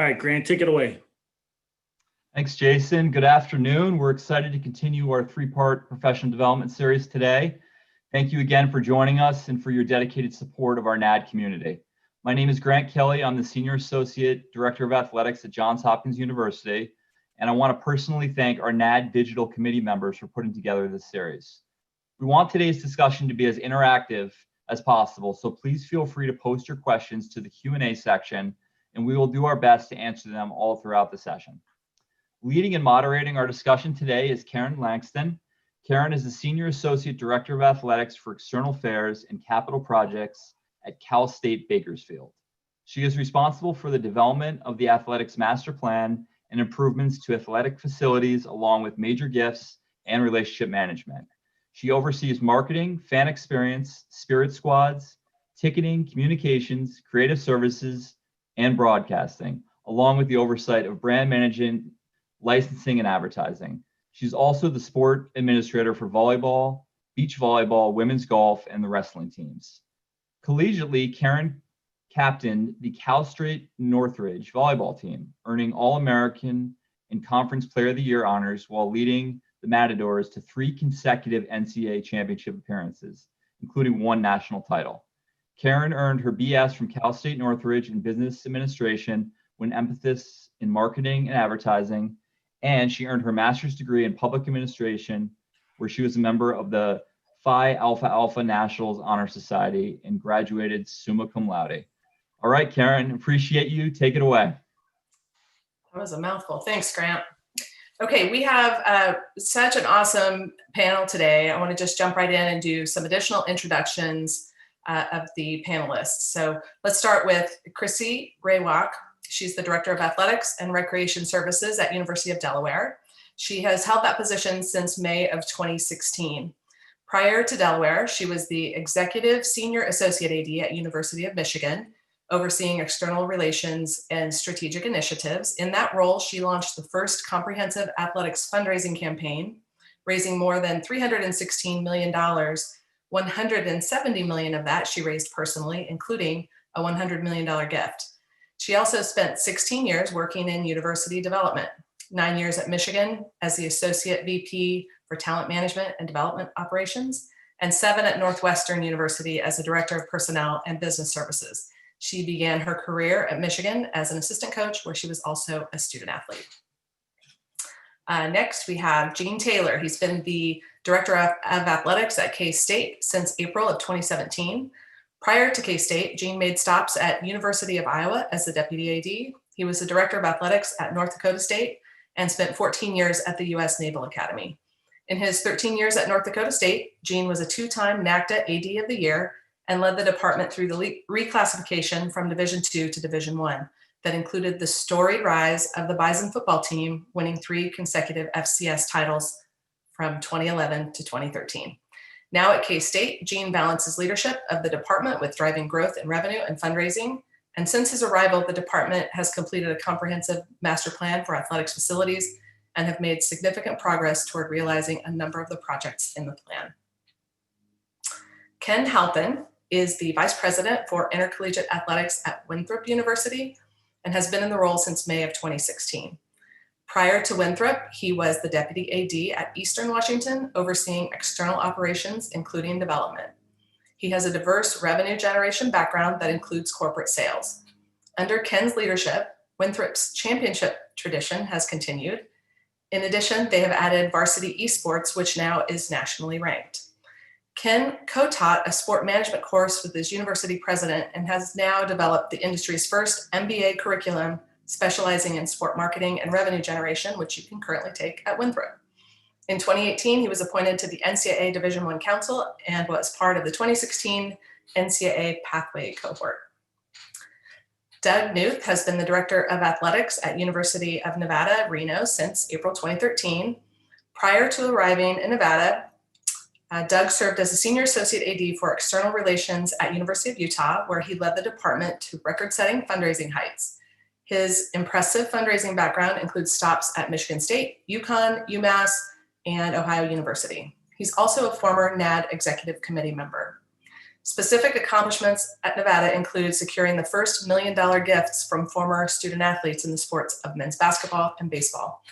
All right, Grant, take it away. Thanks, Jason. Good afternoon. We're excited to continue our three-part professional development series today. Thank you again for joining us and for your dedicated support of our NAD community. My name is Grant Kelly. I'm the Senior Associate Director of Athletics at Johns Hopkins University, and I want to personally thank our NAD Digital Committee members for putting together this series. We want today's discussion to be as interactive as possible, so please feel free to post your questions to the Q&A section, and we will do our best to answer them all throughout the session. Leading and moderating our discussion today is Karen Langston. Karen is the Senior Associate Director of Athletics for External Affairs and Capital Projects at Cal State Bakersfield. She is responsible for the development of the athletics master plan and improvements to athletic facilities, along with major gifts and relationship management. She oversees marketing, fan experience, spirit squads, ticketing, communications, creative services, and broadcasting, along with the oversight of brand management, licensing, and advertising. She's also the sport administrator for volleyball, beach volleyball, women's golf, and the wrestling teams. Collegiately, Karen captained the Cal State Northridge volleyball team, earning All-American and Conference Player of the Year honors while leading the Matadors to 3 consecutive NCAA championship appearances, including 1 national title. Karen earned her BS from Cal State Northridge in business administration with an emphasis in marketing and advertising, and she earned her master's degree in public administration, where she was a member of the Phi Alpha Alpha Nationals Honor Society and graduated summa cum laude. All right, Karen, appreciate you. Take it away. That was a mouthful. Thanks, Grant. Okay, we have such an awesome panel today. I want to just jump right in and do some additional introductions of the panelists. So let's start with Chrissy Raywalk. She's the Director of Athletics and Recreation Services at University of Delaware. She has held that position since May of 2016. Prior to Delaware, she was the Executive Senior Associate AD at University of Michigan, overseeing external relations and strategic initiatives. In that role, she launched the first comprehensive athletics fundraising campaign, raising more than $316 million. $170 million of that she raised personally, including a $100 million gift. She also spent 16 years working in university development, 9 years at Michigan as the Associate VP for Talent Management and Development Operations, and 7 at Northwestern University as the Director of Personnel and Business Services. She began her career at Michigan as an assistant coach, where she was also a student athlete. Next, we have Gene Taylor. He's been the Director of Athletics at K-State since April of 2017. Prior to K-State, Gene made stops at University of Iowa as the Deputy AD. He was the Director of Athletics at North Dakota State and spent 14 years at the U.S. Naval Academy. In his 13 years at North Dakota State, Gene was a 2-time NACDA AD of the Year and led the department through the reclassification from Division II to Division I that included the storied rise of the Bison football team, winning 3 consecutive FCS titles from 2011 to 2013. Now at K-State, Gene balances leadership of the department with driving growth in revenue and fundraising. And since his arrival, the department has completed a comprehensive master plan for athletics facilities and have made significant progress toward realizing a number of the projects in the plan. Ken Halpin is the Vice President for Intercollegiate Athletics at Winthrop University and has been in the role since May of 2016. Prior to Winthrop, he was the Deputy AD at Eastern Washington, overseeing external operations, including development. He has a diverse revenue generation background that includes corporate sales. Under Ken's leadership, Winthrop's championship tradition has continued. In addition, they have added varsity esports, which now is nationally ranked. Ken co-taught a sport management course with his university president and has now developed the industry's first MBA curriculum specializing in sport marketing and revenue generation, which you can currently take at Winthrop. In 2018, he was appointed to the NCAA Division I Council and was part of the 2016 NCAA Pathway cohort. Doug Knuth has been the Director of Athletics at University of Nevada, Reno since April 2013. Prior to arriving in Nevada, Doug served as a Senior Associate AD for External Relations at University of Utah, where he led the department to record-setting fundraising heights. His impressive fundraising background includes stops at Michigan State, UConn, UMass, and Ohio University. He's also a former NAD Executive Committee member. Specific accomplishments at Nevada include securing the first $1 million gifts from former student athletes in the sports of men's basketball and baseball.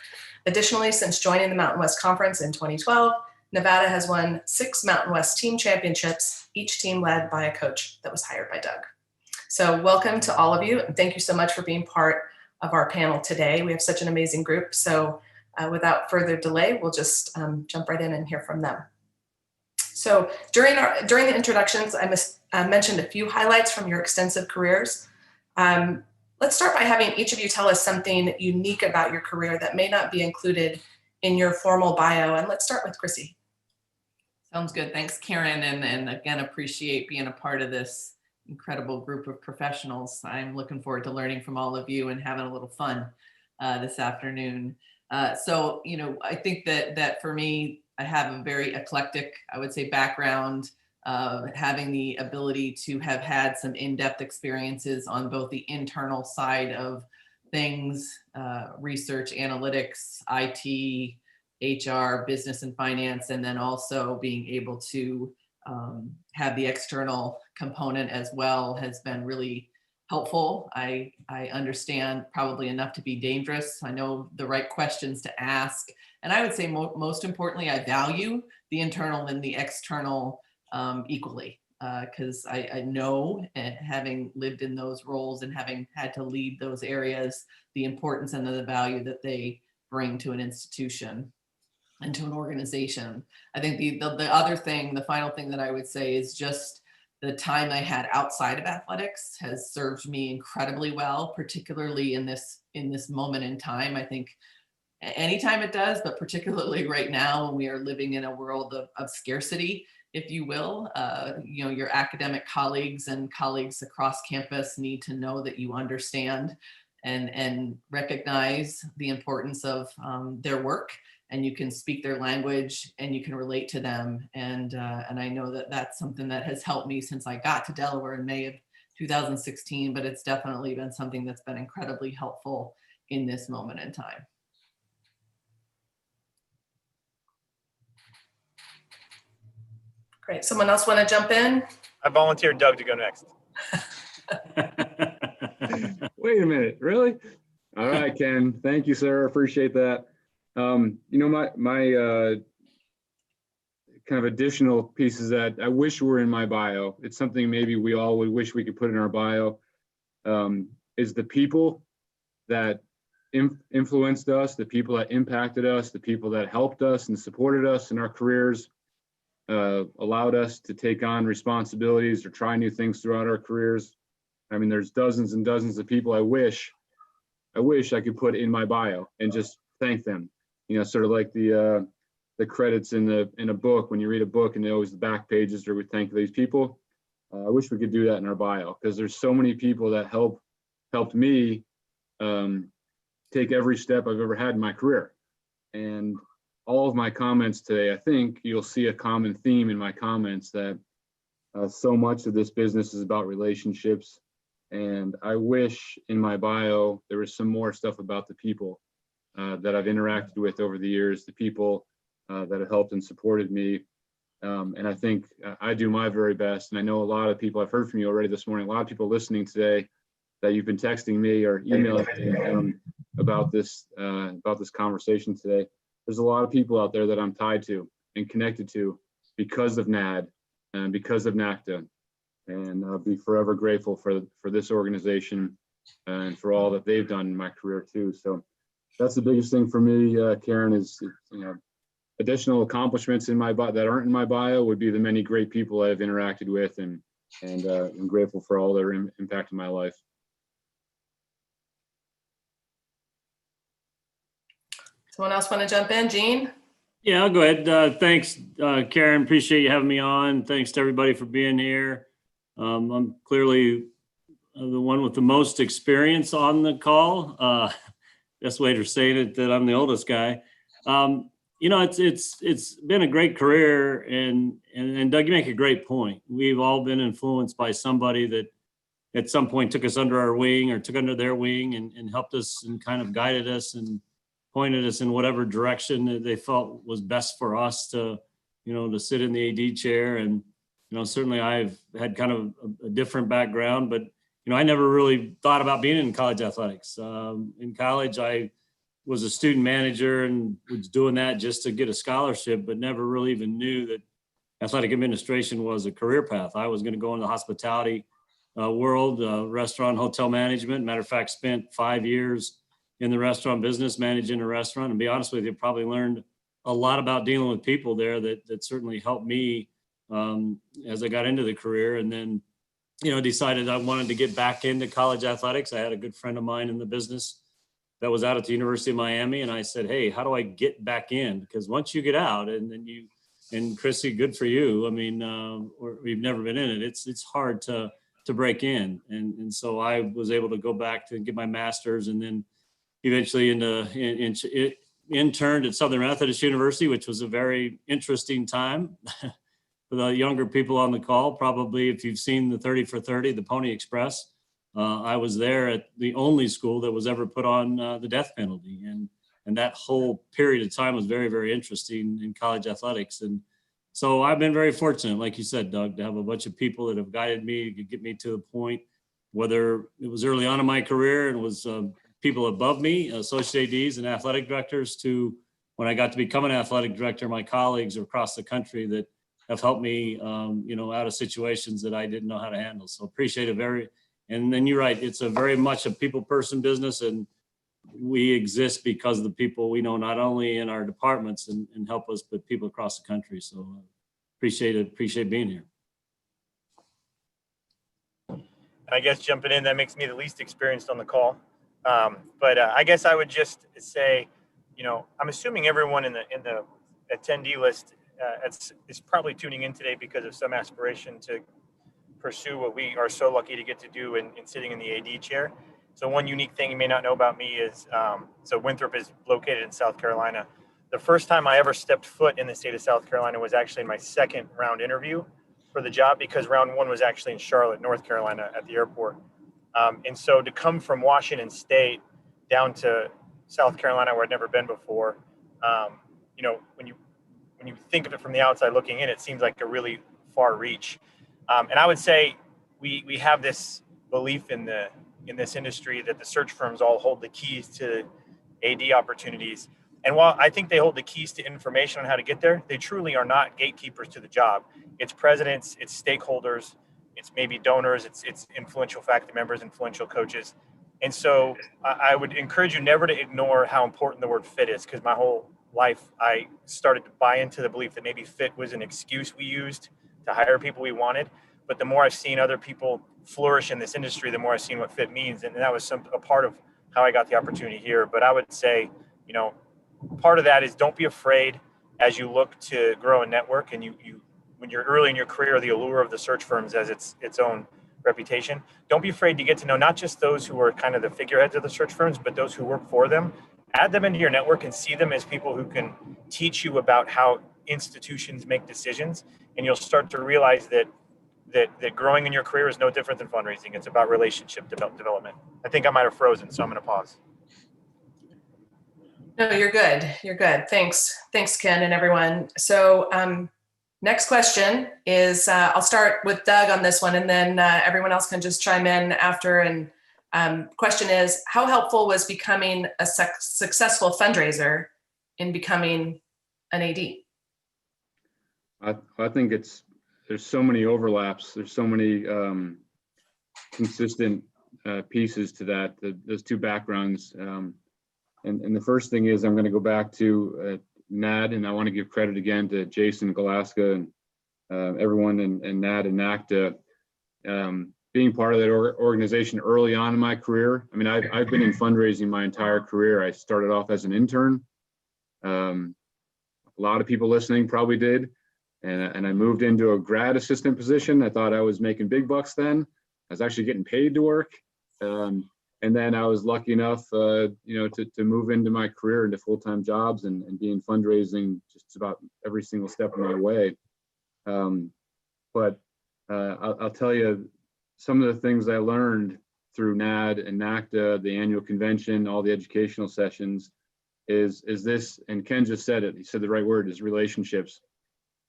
Additionally, since joining the Mountain West Conference in 2012, Nevada has won 6 Mountain West team championships, each team led by a coach that was hired by Doug. So welcome to all of you, and thank you so much for being part of our panel today. We have such an amazing group, so without further delay, we'll just jump right in and hear from them. So during the introductions, I mentioned a few highlights from your extensive careers. Let's start by having each of you tell us something unique about your career that may not be included in your formal bio. And let's start with Chrissy. Sounds good. Thanks, Karen. And again, appreciate being a part of this incredible group of professionals. I'm looking forward to learning from all of you and having a little fun this afternoon. So, I think that for me, I have a very eclectic, I would say, background, having the ability to have had some in-depth experiences on both the internal side of things, research, analytics, IT, HR, business and finance, and then also being able to have the external component as well has been really helpful. I understand probably enough to be dangerous. I know the right questions to ask. And I would say most importantly, I value the internal and the external equally, because I know, and having lived in those roles and having had to lead those areas, the importance and the value that they bring to an institution and to an organization. I think the other thing, the final thing that I would say is just the time I had outside of athletics has served me incredibly well, particularly in this moment in time. I think anytime it does, but particularly right now when we are living in a world of scarcity, if you will. Your academic colleagues and colleagues across campus need to know that you understand and recognize the importance of their work, and you can speak their language and you can relate to them. And I know that that's something that has helped me since I got to Delaware in May of 2016, but it's definitely been something that's been incredibly helpful in this moment in time. Great. Someone else want to jump in? I volunteered Doug to go next. Wait a minute, really? All right, Ken. Thank you, sir. Appreciate that. My kind of additional pieces that I wish were in my bio. It's something maybe we all would wish we could put in our bio. Is the people that influenced us, the people that impacted us, the people that helped us and supported us in our careers, allowed us to take on responsibilities or try new things throughout our careers. I mean, there's dozens and dozens of people I wish I could put in my bio and just thank them. Sort of like the credits in a book, when you read a book and always the back pages are we thank these people. I wish we could do that in our bio, because there's so many people that helped me take every step I've ever had in my career. And all of my comments today, I think you'll see a common theme in my comments that so much of this business is about relationships. And I wish in my bio there was some more stuff about the people that I've interacted with over the years, the people that have helped and supported me. And I think I do my very best. And I know a lot of people, I've heard from you already this morning, a lot of people listening today that you've been texting me or emailing me about this conversation today. There's a lot of people out there that I'm tied to and connected to because of NAD and because of NACDA. And I'll be forever grateful for this organization and for all that they've done in my career too. So that's the biggest thing for me, Karen, is additional accomplishments in my bio that aren't in my bio would be the many great people I've interacted with, and I'm grateful for all their impact in my life. Someone else want to jump in? Gene? Yeah, I'll go ahead. Thanks, Karen. Appreciate you having me on. Thanks to everybody for being here. I'm clearly the one with the most experience on the call. Best way to say it, that I'm the oldest guy. It's been a great career, and Doug, you make a great point. We've all been influenced by somebody that at some point took us under our wing or took under their wing and helped us and kind of guided us and pointed us in whatever direction that they felt was best for us to sit in the AD chair. And certainly I've had kind of a different background, but, I never really thought about being in college athletics. In college, I was a student manager and was doing that just to get a scholarship, but never really even knew that athletic administration was a career path. I was going to go into the hospitality world, restaurant, hotel management. Matter of fact, spent 5 years in the restaurant business, managing a restaurant. And be honest with you, probably learned a lot about dealing with people there that certainly helped me as I got into the career. And then, decided I wanted to get back into college athletics. I had a good friend of mine in the business that was out at the University of Miami. And I said, hey, how do I get back in? Because once you get out and then and Chrissy, good for you. I mean, or you've never been in it. It's hard to break in. And so I was able to go back to get my master's and then eventually interned at Southern Methodist University, which was a very interesting time. For the younger people on the call, probably if you've seen the 30 for 30, the Pony Express, I was there at the only school that was ever put on the death penalty. And that whole period of time was very, very interesting in college athletics. And so I've been very fortunate, like you said, Doug, to have a bunch of people that have guided me to get me to the point, whether it was early on in my career and it was people above me, associate ADs and athletic directors, to when I got to become an athletic director, my colleagues across the country that have helped me, out of situations that I didn't know how to handle. So appreciate it and then you're right, it's a very much a people person business, and we exist because of the people we know, not only in our departments and help us, but people across the country. So appreciate being here. And I guess jumping in, that makes me the least experienced on the call. But I guess I would just say, I'm assuming everyone in the attendee list is probably tuning in today because of some aspiration to pursue what we are so lucky to get to do in sitting in the AD chair. So one unique thing you may not know about me is, so Winthrop is located in South Carolina. The first time I ever stepped foot in the state of South Carolina was actually my second round interview for the job, because round one was actually in Charlotte, North Carolina at the airport. And so to come from Washington State down to South Carolina, where I'd never been before, when you think of it from the outside looking in, it seems like a really far reach. And I would say we have this belief in this industry that the search firms all hold the keys to AD opportunities. And while I think they hold the keys to information on how to get there, they truly are not gatekeepers to the job. It's presidents, it's stakeholders, it's maybe donors, it's influential faculty members, influential coaches. And so I would encourage you never to ignore how important the word fit is, because my whole life I started to buy into the belief that maybe fit was an excuse we used to hire people we wanted. But the more I've seen other people flourish in this industry, the more I've seen what fit means. And that was a part of how I got the opportunity here. But I would say, part of that is don't be afraid as you look to grow a network, and you when you're early in your career, the allure of the search firms as its own reputation. Don't be afraid to get to know not just those who are kind of the figureheads of the search firms, but those who work for them. Add them into your network and see them as people who can teach you about how institutions make decisions. And you'll start to realize that growing in your career is no different than fundraising. It's about relationship development. I think I might have frozen, so I'm going to pause. No, you're good. You're good. Thanks, Ken and everyone. So next question is, I'll start with Doug on this one, and then everyone else can just chime in after. And question is, how helpful was becoming a successful fundraiser in becoming an AD? I think there's so many overlaps. There's so many consistent pieces to that, those two backgrounds. And the first thing is, I'm going to go back to NAD, and I want to give credit again to Jason Galaska and everyone in NAD and NACTA. Being part of that organization early on in my career. I mean, I've been in fundraising my entire career. I started off as an intern. A lot of people listening probably did. And I moved into a grad assistant position. I thought I was making big bucks then. I was actually getting paid to work. And then I was lucky enough, to move into my career into full-time jobs and be in fundraising just about every single step of my way. But I'll tell you, some of the things I learned through NAD and NACTA, the annual convention, all the educational sessions, is this, and Ken just said it, he said the right word, is relationships.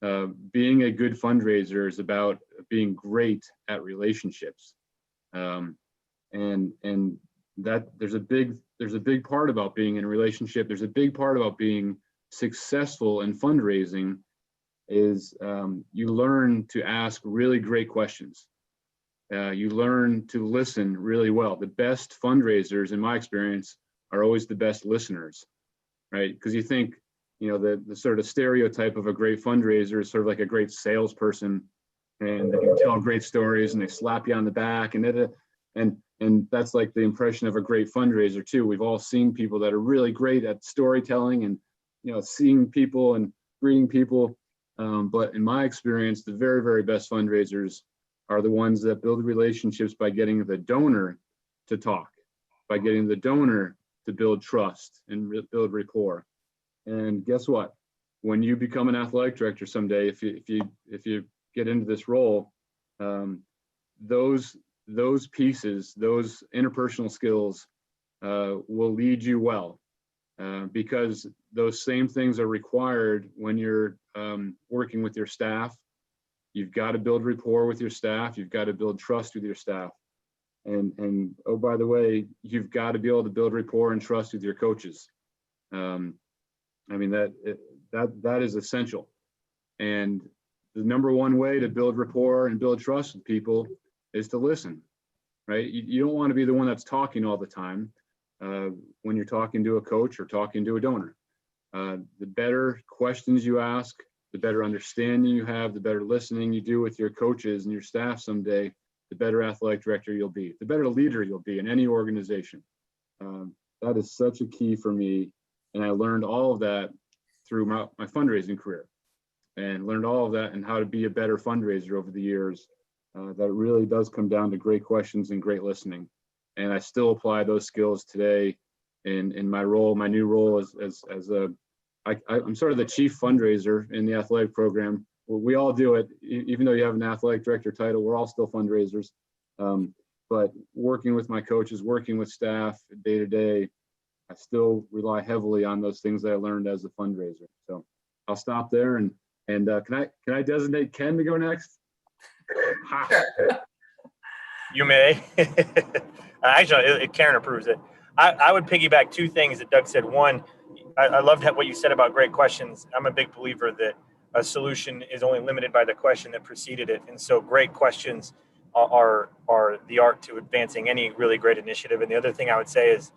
being a good fundraiser is about being great at relationships. And that there's a big part about being in a relationship. There's a big part about being successful in fundraising is you learn to ask really great questions. You learn to listen really well. The best fundraisers, in my experience, are always the best listeners, right? Because you think, the sort of stereotype of a great fundraiser is sort of like a great salesperson, and they can tell great stories and they slap you on the back, and that's like the impression of a great fundraiser too. We've all seen people that are really great at storytelling and seeing people and greeting people. But in my experience, the very, very best fundraisers are the ones that build relationships by getting the donor to talk, by getting the donor to build trust and build rapport. And guess what? When you become an athletic director someday, if you get into this role, those pieces, those interpersonal skills will lead you well, because those same things are required when you're working with your staff. You've got to build rapport with your staff. You've got to build trust with your staff. And oh, by the way, you've got to be able to build rapport and trust with your coaches. That is essential. And the number one way to build rapport and build trust with people is to listen, right? You don't want to be the one that's talking all the time when you're talking to a coach or talking to a donor. The better questions you ask, the better understanding you have, the better listening you do with your coaches and your staff someday, the better athletic director you'll be, the better leader you'll be in any organization. That is such a key for me. And I learned all of that through my fundraising career, and learned all of that and how to be a better fundraiser over the years. That really does come down to great questions and great listening. And I still apply those skills today in my role, my new role I'm sort of the chief fundraiser in the athletic program. We all do it, even though you have an athletic director title, we're all still fundraisers. But working with my coaches, working with staff day to day, I still rely heavily on those things that I learned as a fundraiser. So I'll stop there and can I designate Ken to go next? You may. Actually, Karen approves it. I would piggyback two things that Doug said. One, I loved what you said about great questions. I'm a big believer that a solution is only limited by the question that preceded it. And so great questions are the art to advancing any really great initiative. And the other thing I would say is,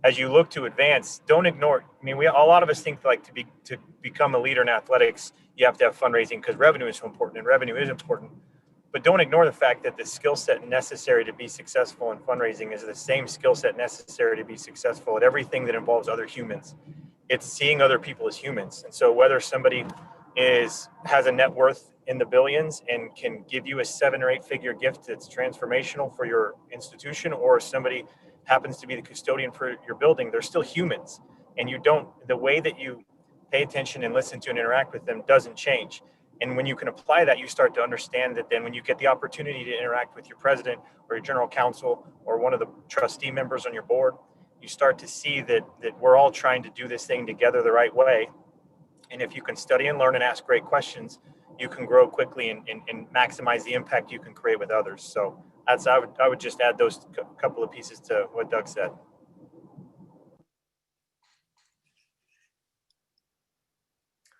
as you look to advance, don't ignore. I mean, a lot of us think like to become a leader in athletics, you have to have fundraising because revenue is so important, and revenue is important. But don't ignore the fact that the skill set necessary to be successful in fundraising is the same skill set necessary to be successful at everything that involves other humans. It's seeing other people as humans. And so whether somebody has a net worth in the billions and can give you a 7 or 8 figure gift that's transformational for your institution, or somebody happens to be the custodian for your building, they're still humans. And the way that you pay attention and listen to and interact with them doesn't change. And when you can apply that, you start to understand that then when you get the opportunity to interact with your president or your general counsel or one of the trustee members on your board, you start to see that we're all trying to do this thing together the right way. And if you can study and learn and ask great questions, you can grow quickly and maximize the impact you can create with others. So I would just add those couple of pieces to what Doug said.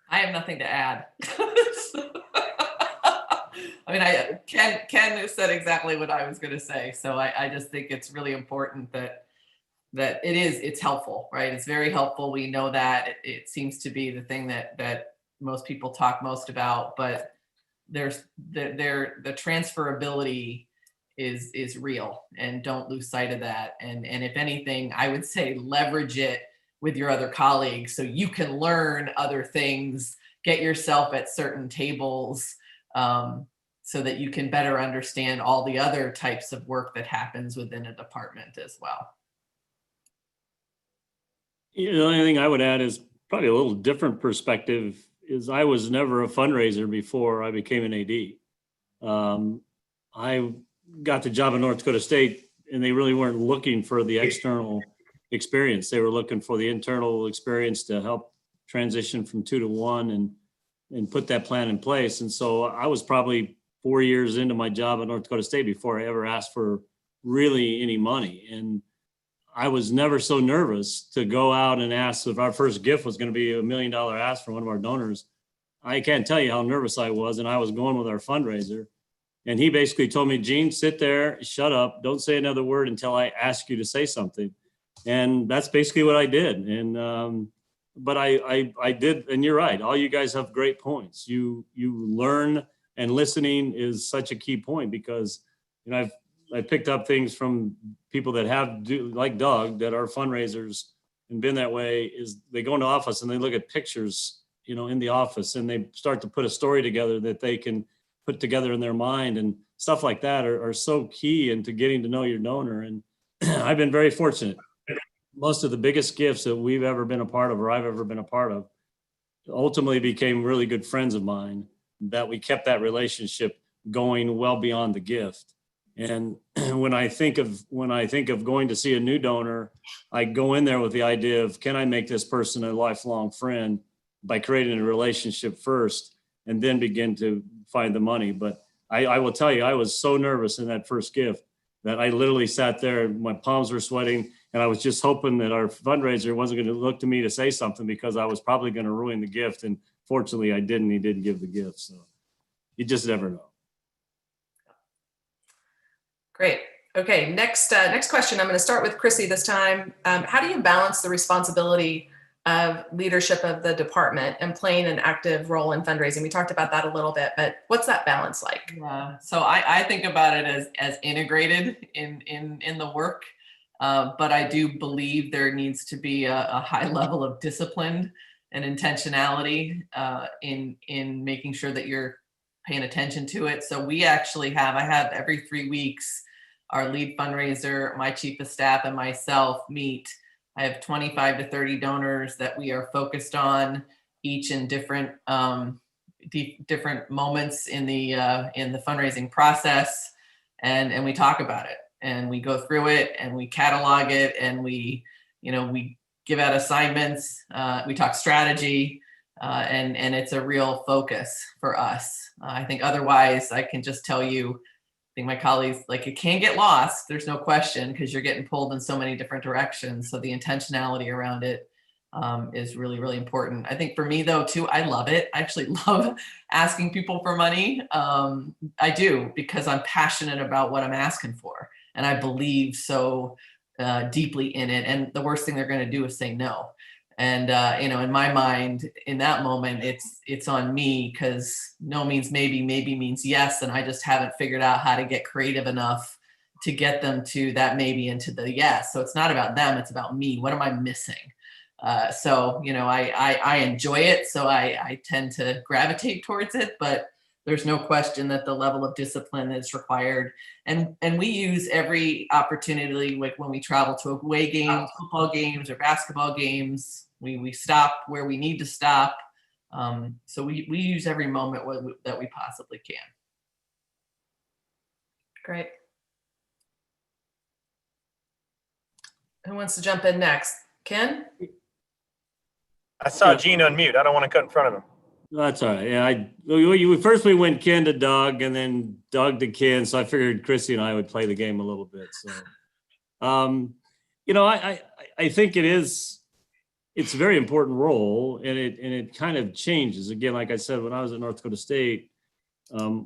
I have nothing to add. I mean, Ken said exactly what I was going to say. So I just think it's really important that it's helpful, right? It's very helpful. We know that it seems to be the thing that most people talk most about, but there's the transferability is real, and don't lose sight of that. And if anything, I would say leverage it with your other colleagues so you can learn other things, get yourself at certain tables, so that you can better understand all the other types of work that happens within a department as well. The only thing I would add is probably a little different perspective is I was never a fundraiser before I became an AD. I got the job in North Dakota State, and they really weren't looking for the external experience. They were looking for the internal experience to help transition from 2 to 1. put that plan in place. And so I was probably 4 years into my job at North Dakota State before I ever asked for really any money. And I was never so nervous to go out and ask if our first gift was going to be $1 million ask from one of our donors. I can't tell you how nervous I was. And I was going with our fundraiser. And he basically told me, Gene, sit there, shut up, don't say another word until I ask you to say something. And that's basically what I did. And but I did, and you're right. All you guys have great points. You learn, and listening is such a key point, because I picked up things from people that like Doug, that are fundraisers and been that way. Is they go into office and they look at pictures, in the office, and they start to put a story together that they can put together in their mind, and stuff like that are so key into getting to know your donor. And I've been very fortunate. Most of the biggest gifts that we've ever been a part of, or I've ever been a part of, ultimately became really good friends of mine, that we kept that relationship going well beyond the gift. And when I think of going to see a new donor, I go in there with the idea of, can I make this person a lifelong friend by creating a relationship first, and then begin to find the money. But I will tell you, I was so nervous in that first gift that I literally sat there, my palms were sweating, and I was just hoping that our fundraiser wasn't going to look to me to say something, because I was probably going to ruin the gift. And fortunately I didn't. He didn't give the gift. So you just never know. Great. Okay, next question. I'm going to start with Chrissy this time. How do you balance the responsibility of leadership of the department and playing an active role in fundraising? We talked about that a little bit, but what's that balance like? Yeah. So I think about it as integrated in the work, but I do believe there needs to be a high level of discipline and intentionality in making sure that you're paying attention to it. So I have every 3 weeks, our lead fundraiser, my chief of staff, and myself meet. I have 25 to 30 donors that we are focused on, each in different moments in the fundraising process, and we talk about it, and we go through it, and we catalog it, and we give out assignments, we talk strategy, and it's a real focus for us. I think otherwise, I can just tell you, I think my colleagues, it can get lost. There's no question, because you're getting pulled in so many different directions. So the intentionality around it is really, really important. I think for me though, too, I love it. I actually love asking people for money. I do, because I'm passionate about what I'm asking for. And I believe so deeply in it. And the worst thing they're going to do is say no. And, in my mind, in that moment, it's on me, because no means maybe means yes. And I just haven't figured out how to get creative enough to get them to that maybe into the yes. So it's not about them, it's about me. What am I missing? I enjoy it. So I tend to gravitate towards it, but there's no question that the level of discipline is required. And we use every opportunity, like when we travel to away games, football games or basketball games, we stop where we need to stop. So we use every moment that we possibly can. Great. Who wants to jump in next? Ken? I saw Gene unmute. I don't want to cut in front of him. That's all right. Yeah, first we went Ken to Doug, and then Doug to Ken. So I figured Chrissy and I would play the game a little bit. So, I think it's a very important role, and it kind of changes. Again, like I said, when I was at North Dakota State,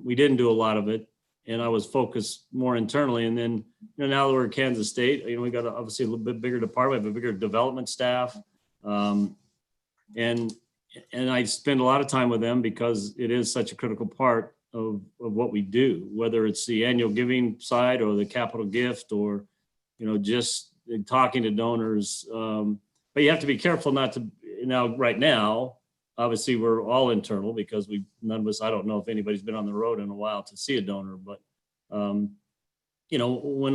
we didn't do a lot of it, and I was focused more internally. And then, now that we're at Kansas State, we got obviously a little bit bigger department, we have a bigger development staff, and I spend a lot of time with them, because it is such a critical part of what we do, whether it's the annual giving side or the capital gift, or, just talking to donors. But you have to be careful not to, right now, obviously we're all internal, because none of us, I don't know if anybody's been on the road in a while to see a donor, but, when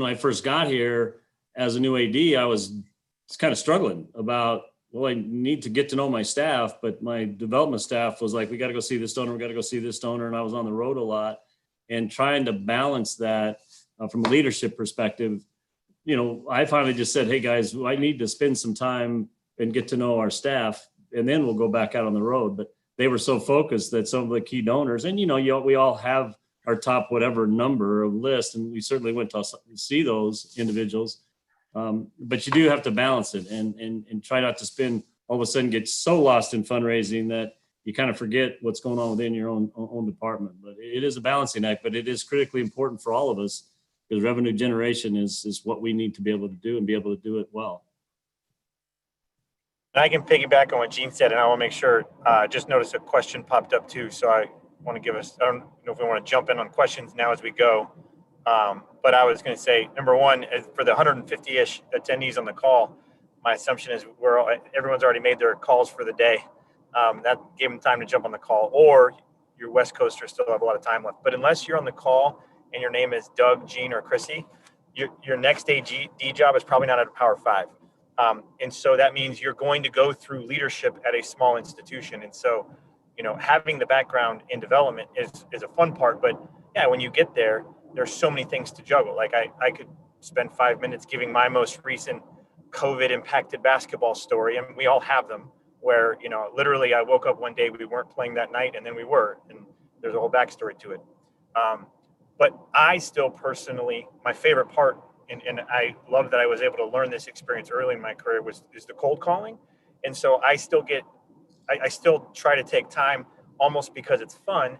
I first got here as a new AD, I was kind of struggling about, well, I need to get to know my staff, but my development staff was like, we got to go see this donor. We got to go see this donor. And I was on the road a lot, and trying to balance that from a leadership perspective. I finally just said, hey guys, I need to spend some time and get to know our staff, and then we'll go back out on the road. But they were so focused that some of the key donors, and we all have our top whatever number of list, and we certainly went to see those individuals. But you do have to balance it and try not to spend, all of a sudden get so lost in fundraising that you kind of forget what's going on within your own department. But it is a balancing act, but it is critically important for all of us, because revenue generation is what we need to be able to do and be able to do it well. And I can piggyback on what Gene said, and I want to make sure, just noticed a question popped up too. So I want to give us, I don't know if we want to jump in on questions now as we go. But I was going to say, number one, for the 150-ish attendees on the call, my assumption is everyone's already made their calls for the day. That gave them time to jump on the call, or your West Coasters still have a lot of time left. But unless you're on the call and your name is Doug, Gene, or Chrissy, your next AD job is probably not at a Power 5. And so that means you're going to go through leadership at a small institution. And so, having the background in development is a fun part. But yeah, when you get there, there's so many things to juggle. Like I could spend 5 minutes giving my most recent COVID impacted basketball story. I mean, we all have them where, literally I woke up one day, we weren't playing that night, and then we were, and there's a whole backstory to it. But I still personally, my favorite part, and I love that I was able to learn this experience early in my career, is the cold calling. And so I still try to take time, almost because it's fun,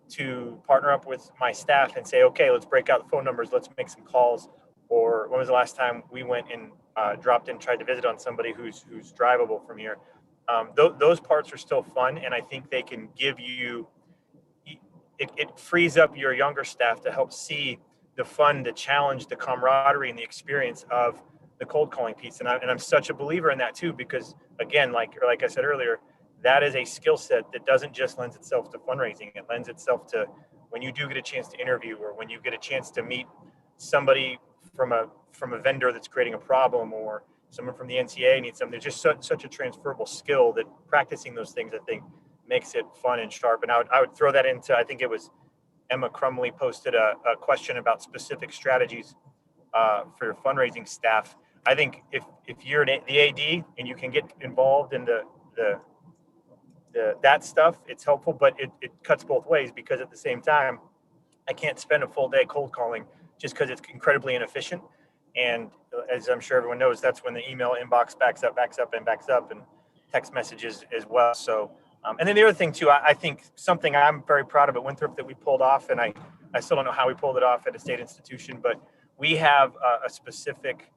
to partner up with my staff and say, okay, let's break out the phone numbers, let's make some calls. Or when was the last time we went and dropped in, tried to visit on somebody who's drivable from here? Those parts are still fun, and I think they can give you, it frees up your younger staff to help see the fun, the challenge, the camaraderie, and the experience of the cold calling piece. And I'm such a believer in that too, because again, like I said earlier, that is a skill set that doesn't just lend itself to fundraising. It lends itself to when you do get a chance to interview, or when you get a chance to meet somebody from a vendor that's creating a problem, or someone from the NCA needs something. There's just such a transferable skill that practicing those things, I think, makes it fun and sharp. And I would throw that into, I think it was Emma Crumley posted a question about specific strategies for your fundraising staff. I think if you're the AD and you can get involved in that stuff, it's helpful, but it cuts both ways, because at the same time, I can't spend a full day cold calling just because it's incredibly inefficient. And as I'm sure everyone knows, that's when the email inbox backs up, and text messages as well. So, and then the other thing too, I think something I'm very proud of at Winthrop that we pulled off, and I still don't know how we pulled it off at a state institution, but we have a specific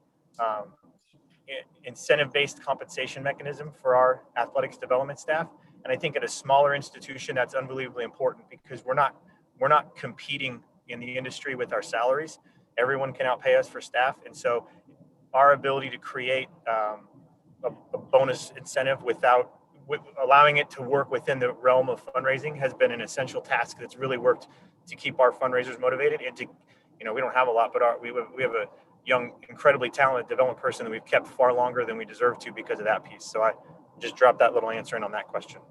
incentive-based compensation mechanism for our athletics development staff. And I think at a smaller institution, that's unbelievably important, because we're not competing in the industry with our salaries. Everyone can outpay us for staff. And so our ability to create a bonus incentive without allowing it to work within the realm of fundraising has been an essential task that's really worked to keep our fundraisers motivated. And to, we don't have a lot, but we have a young, incredibly talented development person that we've kept far longer than we deserve to because of that piece. So I just dropped that little answer in on that question.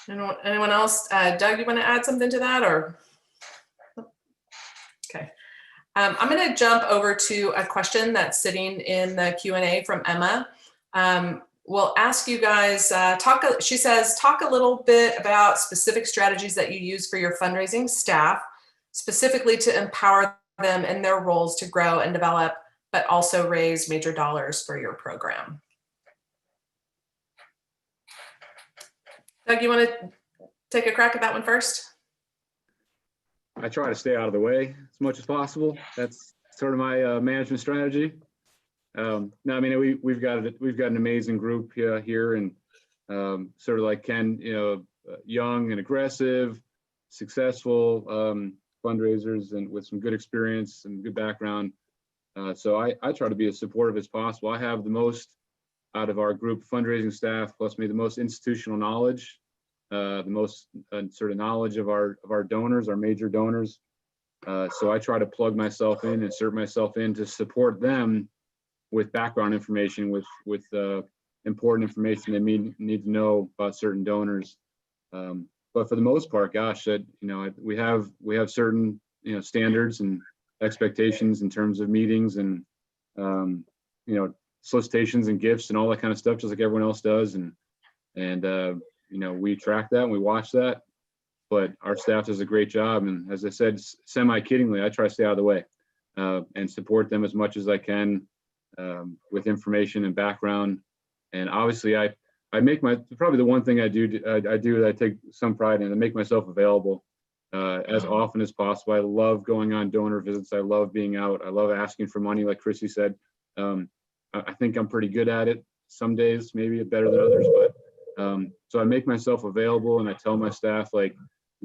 Anyone else? Doug, you want to add something to that, or? Okay. I'm going to jump over to a question that's sitting in the Q&A from Emma. We'll ask you guys, she says, talk a little bit about specific strategies that you use for your fundraising staff, specifically to empower them in their roles to grow and develop, but also raise major dollars for your program. Doug, you want to take a crack at that one first? I try to stay out of the way as much as possible. That's sort of my management strategy. No, I mean, we've got an amazing group here, and sort of like Ken, young and aggressive, successful fundraisers, and with some good experience and good background. So I try to be as supportive as possible. I have the most out of our group fundraising staff, plus me, the most institutional knowledge, the most sort of knowledge of our donors, our major donors. So I try to plug myself in, insert myself in to support them with background information, with important information they need to know about certain donors. But for the most part, gosh, we have certain standards and expectations in terms of meetings, and solicitations and gifts and all that kind of stuff, just like everyone else does. And we track that and we watch that, but our staff does a great job. And as I said, semi-kiddingly, I try to stay out of the way and support them as much as I can with information and background. And obviously I make probably the one thing I do that I take some pride in, I make myself available as often as possible. I love going on donor visits. I love being out. I love asking for money, like Chrissy said. I think I'm pretty good at it. Some days maybe better than others, but so I make myself available, and I tell my staff, like,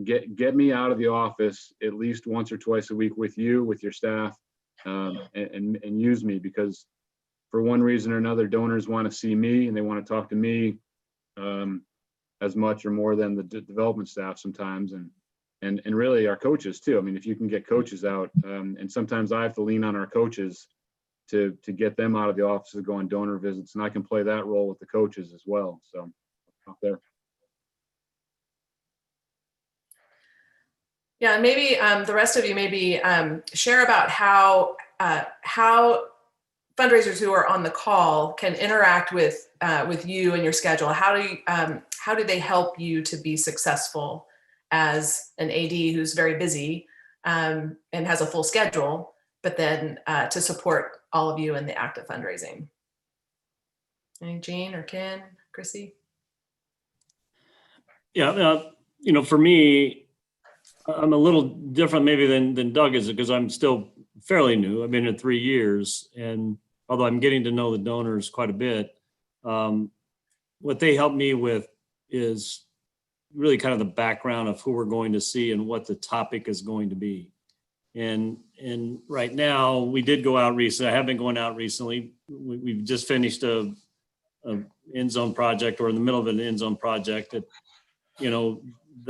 get me out of the office at least once or twice a week with you, with your staff, and use me, because for one reason or another, donors want to see me and they want to talk to me as much or more than the development staff sometimes, and really our coaches too. I mean, if you can get coaches out, and sometimes I have to lean on our coaches to get them out of the office to go on donor visits, and I can play that role with the coaches as well. So up there. Yeah, and maybe the rest of you maybe share about how fundraisers who are on the call can interact with you and your schedule. How do they help you to be successful as an AD who's very busy and has a full schedule, but then to support all of you in the act of fundraising? Any Jean or Ken, Chrissy? Yeah, for me, I'm a little different maybe than Doug is, because I'm still fairly new. I've been here 3 years, and although I'm getting to know the donors quite a bit, what they help me with is really kind of the background of who we're going to see and what the topic is going to be. And right now, we did go out recently. I have been going out recently. We've just finished a end zone project, or in the middle of an end zone project that,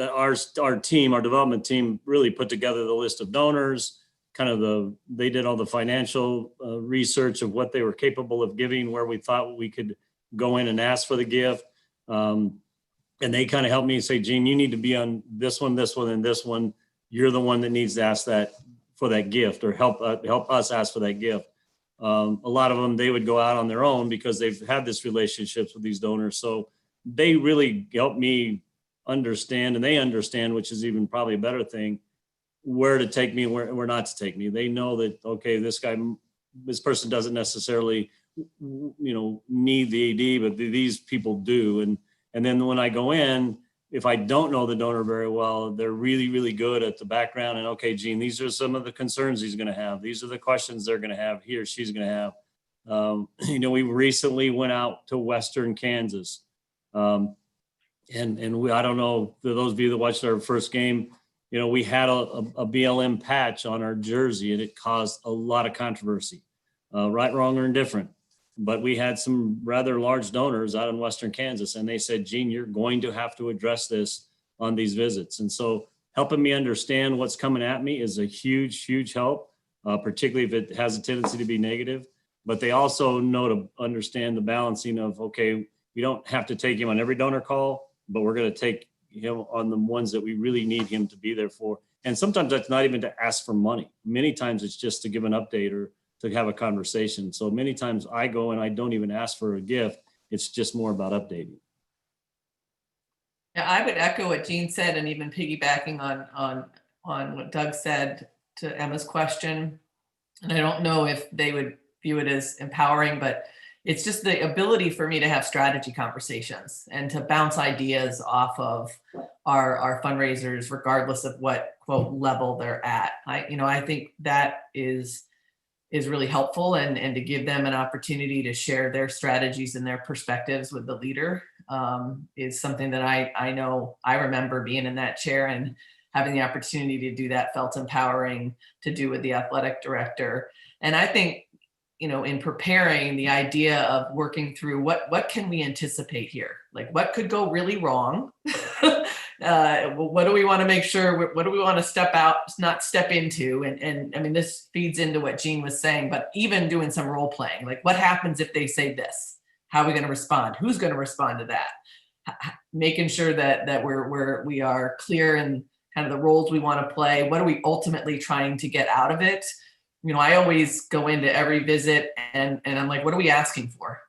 our team, our development team, really put together the list of donors, they did all the financial research of what they were capable of giving, where we thought we could go in and ask for the gift. And they kind of helped me say, Gene, you need to be on this one, and this one. You're the one that needs to ask that for that gift, or help us ask for that gift. A lot of them, they would go out on their own because they've had this relationships with these donors. So they really helped me understand, and they understand, which is even probably a better thing, where to take me and where not to take me. They know that, okay, this person doesn't necessarily, need the AD, but these people do. And then when I go in, if I don't know the donor very well, they're really, really good at the background. And okay, Gene, these are some of the concerns he's going to have. These are the questions they're going to have, he or she's going to have. We recently went out to Western Kansas. And I don't know, for those of you that watched our first game, we had a BLM patch on our jersey, and it caused a lot of controversy, right, wrong, or indifferent. But we had some rather large donors out in Western Kansas, and they said, Gene, you're going to have to address this on these visits. And so helping me understand what's coming at me is a huge, huge help, particularly if it has a tendency to be negative. But they also know to understand the balancing of, okay, we don't have to take him on every donor call, but we're going to take him on the ones that we really need him to be there for. And sometimes that's not even to ask for money. Many times it's just to give an update or to have a conversation. So many times I go and I don't even ask for a gift. It's just more about updating. Yeah, I would echo what Jean said, and even piggybacking on what Doug said to Emma's question. And I don't know if they would view it as empowering, but it's just the ability for me to have strategy conversations and to bounce ideas off of our fundraisers, regardless of what quote level they're at. I think that is really helpful, and to give them an opportunity to share their strategies and their perspectives with the leader is something that I know I remember being in that chair and having the opportunity to do that felt empowering to do with the athletic director. And I think, in preparing, the idea of working through what can we anticipate here? Like, what could go really wrong? What do we want to make sure? What do we want to not step into? And I mean, this feeds into what Jean was saying, but even doing some role playing, like what happens if they say this? How are we going to respond? Who's going to respond to that? Making sure that we are clear in kind of the roles we want to play. What are we ultimately trying to get out of it? I always go into every visit and I'm like, what are we asking for?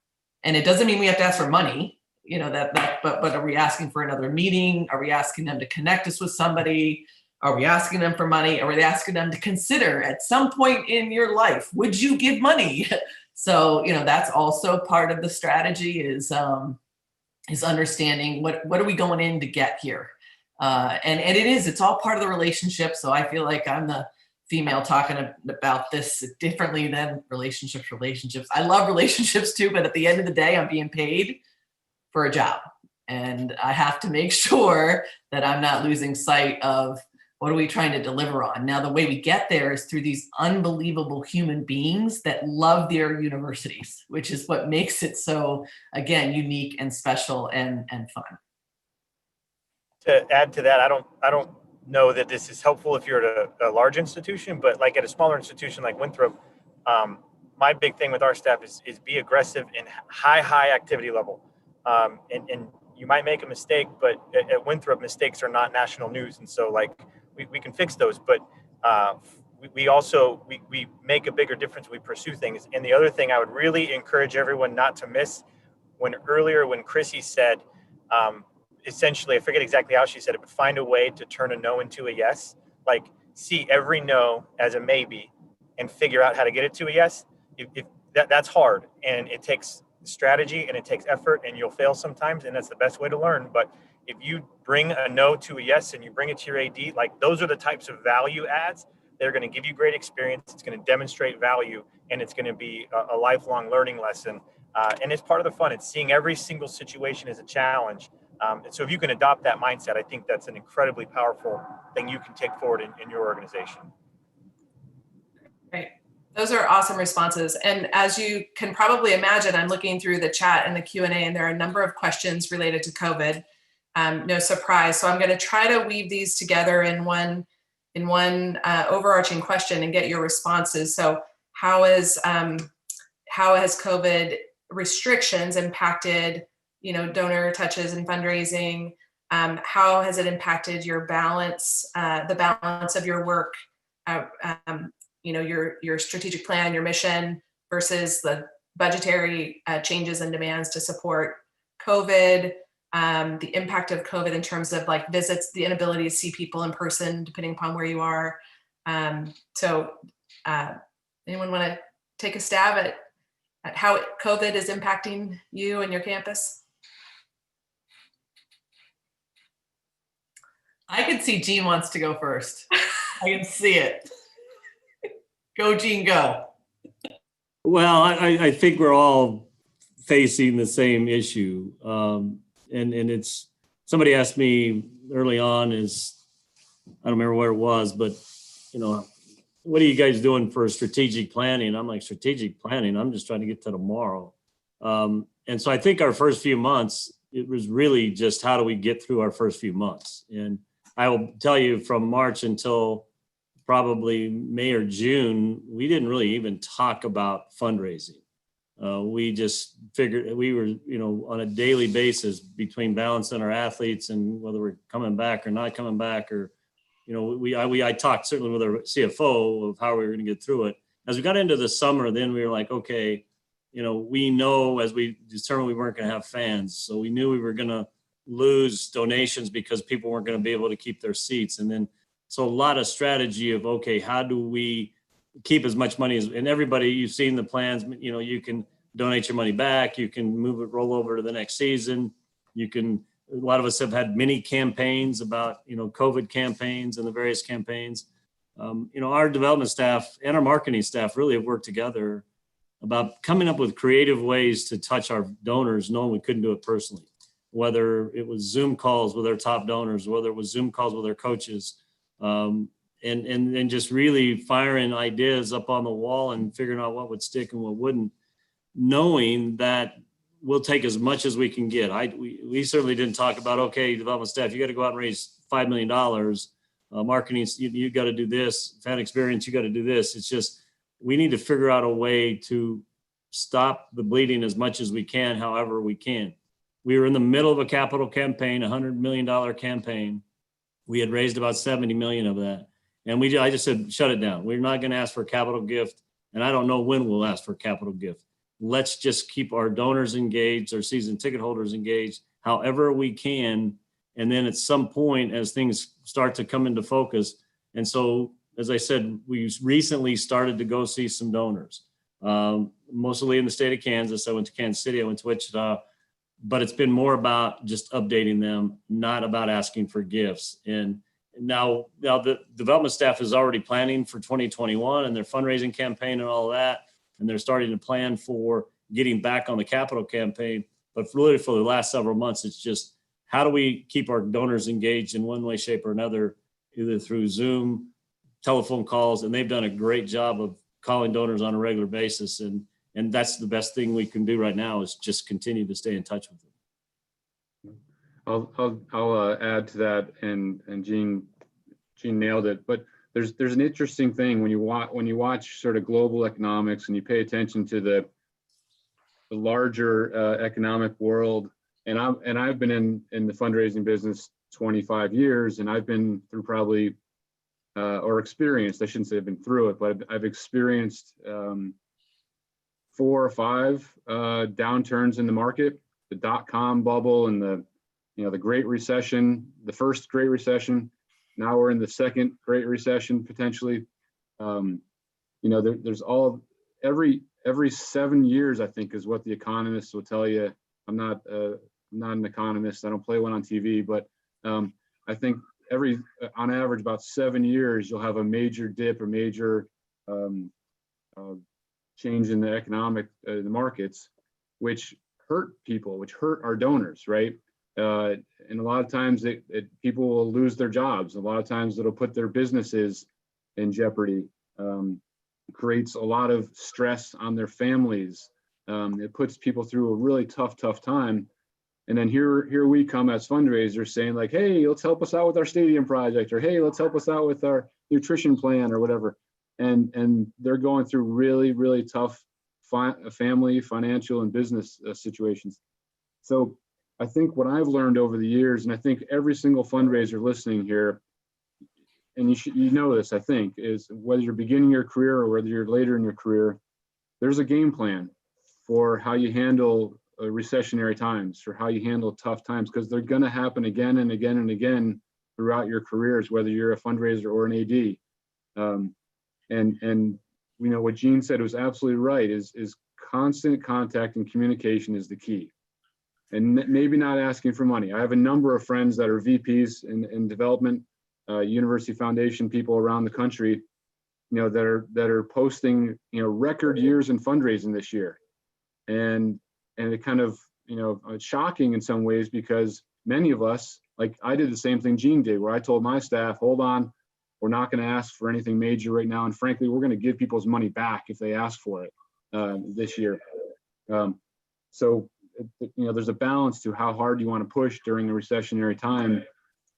And it doesn't mean we have to ask for money, but are we asking for another meeting? Are we asking them to connect us with somebody? Are we asking them for money? Are we asking them to consider at some point in your life, would you give money? So, that's also part of the strategy is understanding what are we going in to get here? And it's all part of the relationship. So I feel like I'm the female talking about this differently than relationships. I love relationships too, but at the end of the day, I'm being paid for a job. And I have to make sure that I'm not losing sight of what are we trying to deliver on. Now, the way we get there is through these unbelievable human beings that love their universities, which is what makes it so, again, unique and special and fun. To add to that, I don't know that this is helpful if you're at a large institution, but like at a smaller institution like Winthrop, my big thing with our staff is be aggressive in high activity level. And you might make a mistake, but at Winthrop, mistakes are not national news. And so like we can fix those, but we also make a bigger difference. We pursue things. And the other thing I would really encourage everyone not to miss when Chrissy said, essentially, I forget exactly how she said it, but find a way to turn a no into a yes. Like see every no as a maybe and figure out how to get it to a yes. If that's hard and it takes strategy and it takes effort and you'll fail sometimes, and that's the best way to learn. But if you bring a no to a yes and you bring it to your AD, like those are the types of value adds that are going to give you great experience. It's going to demonstrate value, and it's going to be a lifelong learning lesson. And it's part of the fun. It's seeing every single situation as a challenge. And so if you can adopt that mindset, I think that's an incredibly powerful thing you can take forward in your organization. Right. Those are awesome responses. And as you can probably imagine, I'm looking through the chat and the Q&A, and there are a number of questions related to COVID. No surprise. So I'm going to try to weave these together in one overarching question and get your responses. So how has COVID restrictions impacted, donor touches and fundraising? How has it impacted your balance, the balance of your work, your strategic plan, your mission versus the budgetary changes and demands to support COVID, the impact of COVID in terms of like visits, the inability to see people in person, depending upon where you are. So anyone want to take a stab at how COVID is impacting you and your campus? I can see Jean wants to go first. I can see it. Go, Jean, go. Well, I think we're all facing the same issue. And it's, somebody asked me early on I don't remember where it was, but, what are you guys doing for strategic planning? I'm like, strategic planning? I'm just trying to get to tomorrow. And so I think our first few months, it was really just how do we get through our first few months? And I will tell you from March until probably May or June, we didn't really even talk about fundraising. We just figured we were, on a daily basis between balancing our athletes and whether we're coming back or not coming back, or, I talked certainly with our CFO of how we were going to get through it. As we got into the summer, then we were like, okay, we know as we determined we weren't going to have fans. So we knew we were going to lose donations because people weren't going to be able to keep their seats. And then, so a lot of strategy of, okay, how do we keep as much money as, and everybody, you've seen the plans, you can donate your money back, you can move it, roll over to the next season. A lot of us have had mini campaigns about, COVID campaigns and the various campaigns. Our development staff and our marketing staff really have worked together about coming up with creative ways to touch our donors, knowing we couldn't do it personally, whether it was Zoom calls with our top donors, whether it was Zoom calls with our coaches, and just really firing ideas up on the wall and figuring out what would stick and what wouldn't, knowing that we'll take as much as we can get. We certainly didn't talk about, okay, development staff, you got to go out and raise $5 million. Marketing, you got to do this. Fan experience, you got to do this. It's just, we need to figure out a way to stop the bleeding as much as we can, however we can. We were in the middle of a capital campaign, $100 million campaign. We had raised about 70 million of that. And I just said, shut it down. We're not going to ask for a capital gift. And I don't know when we'll ask for a capital gift. Let's just keep our donors engaged, our season ticket holders engaged, however we can. And then at some point, as things start to come into focus. And so, as I said, we recently started to go see some donors, mostly in the state of Kansas. I went to Kansas City, I went to Wichita, but it's been more about just updating them, not about asking for gifts. And now the development staff is already planning for 2021 and their fundraising campaign and all of that. And they're starting to plan for getting back on the capital campaign. But really for the last several months, it's just, how do we keep our donors engaged in one way, shape, or another, either through Zoom, telephone calls, and they've done a great job of calling donors on a regular basis. And that's the best thing we can do right now, is just continue to stay in touch with them. I'll add to that, and Gene nailed it. But there's an interesting thing when you watch sort of global economics and you pay attention to the larger economic world. And I've been in the fundraising business 25 years, and I've been through probably or experienced, I shouldn't say I've been through it, but I've experienced 4 or 5 downturns in the market, the dot-com bubble and the Great Recession, the first Great Recession. Now we're in the second Great Recession potentially. There's every 7 years, I think, is what the economists will tell you. I'm not an economist. I don't play one on TV, but I think on average, about 7 years, you'll have a major dip, a major change in the economic the markets, which hurt people, which hurt our donors, right? And a lot of times people will lose their jobs. A lot of times it'll put their businesses in jeopardy. It creates a lot of stress on their families. It puts people through a really tough time. And then here we come as fundraisers saying like, hey, let's help us out with our stadium project, or hey, let's help us out with our nutrition plan or whatever. And they're going through really, really tough family, financial, and business situations. So I think what I've learned over the years, and I think every single fundraiser listening here, and you know this, I think, is whether you're beginning your career or whether you're later in your career, there's a game plan for how you handle recessionary times, or how you handle tough times, because they're going to happen again and again and again throughout your careers, whether you're a fundraiser or an AD. And what Gene said was absolutely right, is constant contact and communication is the key. And maybe not asking for money. I have a number of friends that are VPs in development, university foundation people around the country, that are posting, record years in fundraising this year. And it kind of, it's shocking in some ways, because many of us, like I did the same thing Gene did, where I told my staff, hold on, we're not going to ask for anything major right now. And frankly, we're going to give people's money back if they ask for it this year. So there's a balance to how hard you want to push during a recessionary time.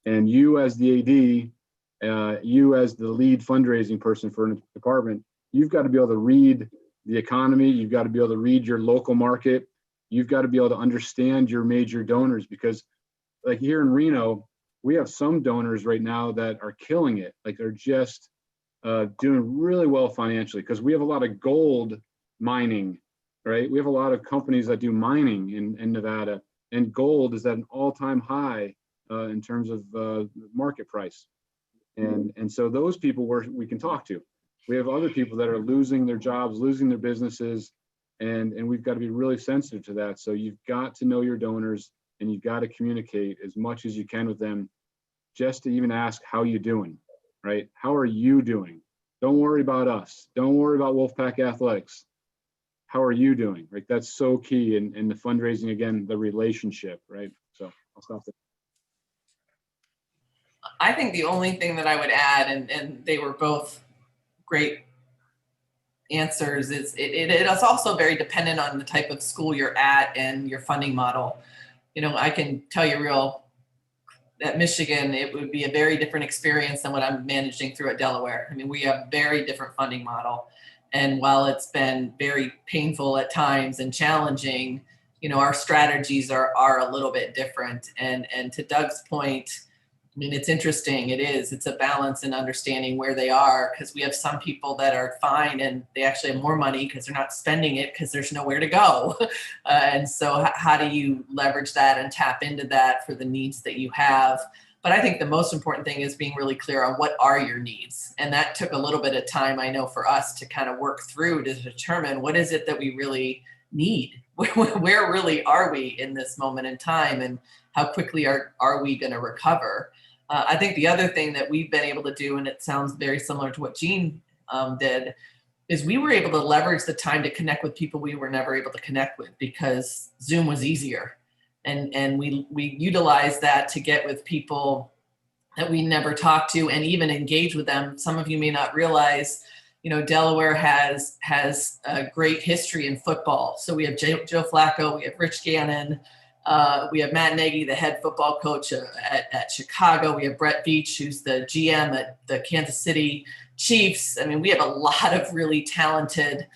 And you as the AD, you as the lead fundraising person for a department, you've got to be able to read the economy. You've got to be able to read your local market. You've got to be able to understand your major donors, because like here in Reno, we have some donors right now that are killing it. Like they're just doing really well financially, because we have a lot of gold mining, right? We have a lot of companies that do mining in Nevada, and gold is at an all-time high in terms of market price. And so those people we can talk to. We have other people that are losing their jobs, losing their businesses, and we've got to be really sensitive to that. So you've got to know your donors, and you've got to communicate as much as you can with them, just to even ask, how you doing, right? How are you doing? Don't worry about us. Don't worry about Wolfpack Athletics. How are you doing? Right? That's so key in the fundraising, again, the relationship, right? So I'll stop there. I think the only thing that I would add, and they were both great answers, is it is also very dependent on the type of school you're at and your funding model. I can tell you at Michigan, it would be a very different experience than what I'm managing through at Delaware. I mean, we have very different funding model. And while it's been very painful at times and challenging, our strategies are a little bit different. And to Doug's point, I mean, it's interesting. It is. It's a balance in understanding where they are, because we have some people that are fine and they actually have more money because they're not spending it because there's nowhere to go. And so how do you leverage that and tap into that for the needs that you have? But I think the most important thing is being really clear on what are your needs. And that took a little bit of time, I know, for us to kind of work through to determine what is it that we really need? Where really are we in this moment in time, and how quickly are we going to recover? I think the other thing that we've been able to do, and it sounds very similar to what Jean did, is we were able to leverage the time to connect with people we were never able to connect with because Zoom was easier. And we utilized that to get with people that we never talked to and even engage with them. Some of you may not realize, you know, Delaware has a great history in football. So we have Joe Flacco, we have Rich Gannon, we have Matt Nagy, the head football coach at Chicago. We have Brett Veach, who's the GM at the Kansas City Chiefs. I mean, we have a lot of really talented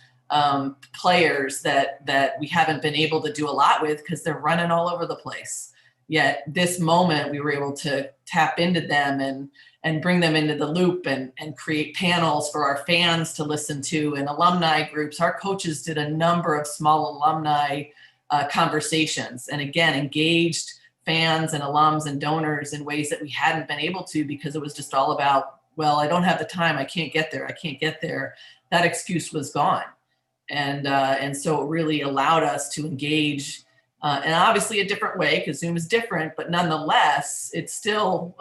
players that we haven't been able to do a lot with because they're running all over the place. Yet this moment, we were able to tap into them and bring them into the loop and create panels for our fans to listen to, and alumni groups. Our coaches did a number of small alumni conversations, and again, engaged fans and alums and donors in ways that we hadn't been able to because it was just all about, well, I don't have the time. I can't get there. That excuse was gone. And so it really allowed us to engage and obviously a different way because Zoom is different, but nonetheless, it still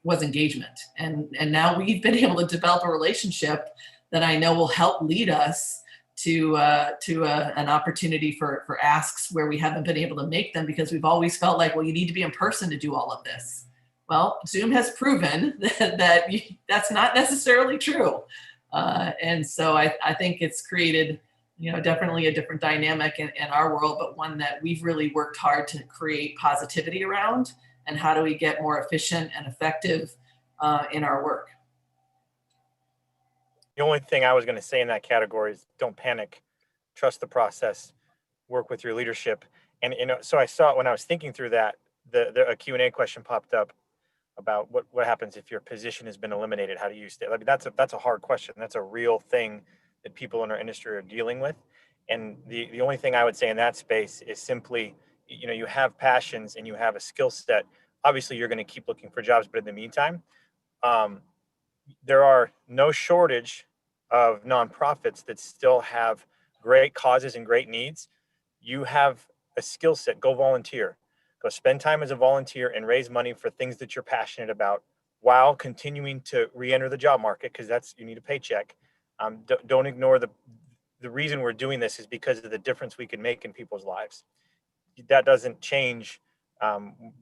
was engagement. And now we've been able to develop a relationship that I know will help lead us to an opportunity for asks where we haven't been able to make them because we've always felt like, well, you need to be in person to do all of this. Well, Zoom has proven that that's not necessarily true. And so I think it's created, you know, definitely a different dynamic in our world, but one that we've really worked hard to create positivity around. And how do we get more efficient and effective in our work? The only thing I was going to say in that category is don't panic, trust the process, work with your leadership. And, you know, so I saw when I was thinking through that, a Q&A question popped up about what happens if your position has been eliminated. How do you stay? I mean, that's a hard question. That's a real thing that people in our industry are dealing with. And the only thing I would say in that space is simply, you know, you have passions and you have a skill set. Obviously, you're going to keep looking for jobs, but in the meantime, there are no shortage of nonprofits that still have great causes and great needs. You have a skill set, go volunteer. Go spend time as a volunteer and raise money for things that you're passionate about while continuing to re-enter the job market because you need a paycheck. Don't ignore the reason we're doing this is because of the difference we can make in people's lives. That doesn't change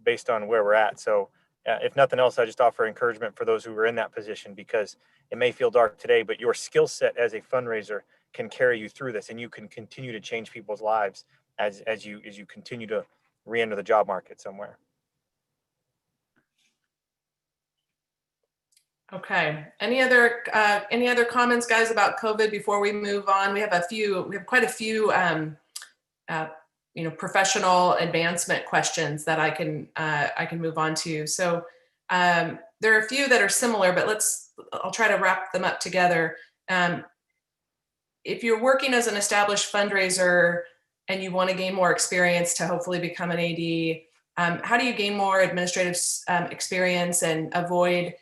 based on where we're at. So if nothing else, I just offer encouragement for those who are in that position because it may feel dark today, but your skill set as a fundraiser can carry you through this and you can continue to change people's lives as you continue to re-enter the job market somewhere. Okay. Any other comments, guys, about COVID before we move on? We have quite a few, professional advancement questions that I can move on to. So there are a few that are similar, but I'll try to wrap them up together. If you're working as an established fundraiser and you want to gain more experience to hopefully become an AD, how do you gain more administrative experience and avoid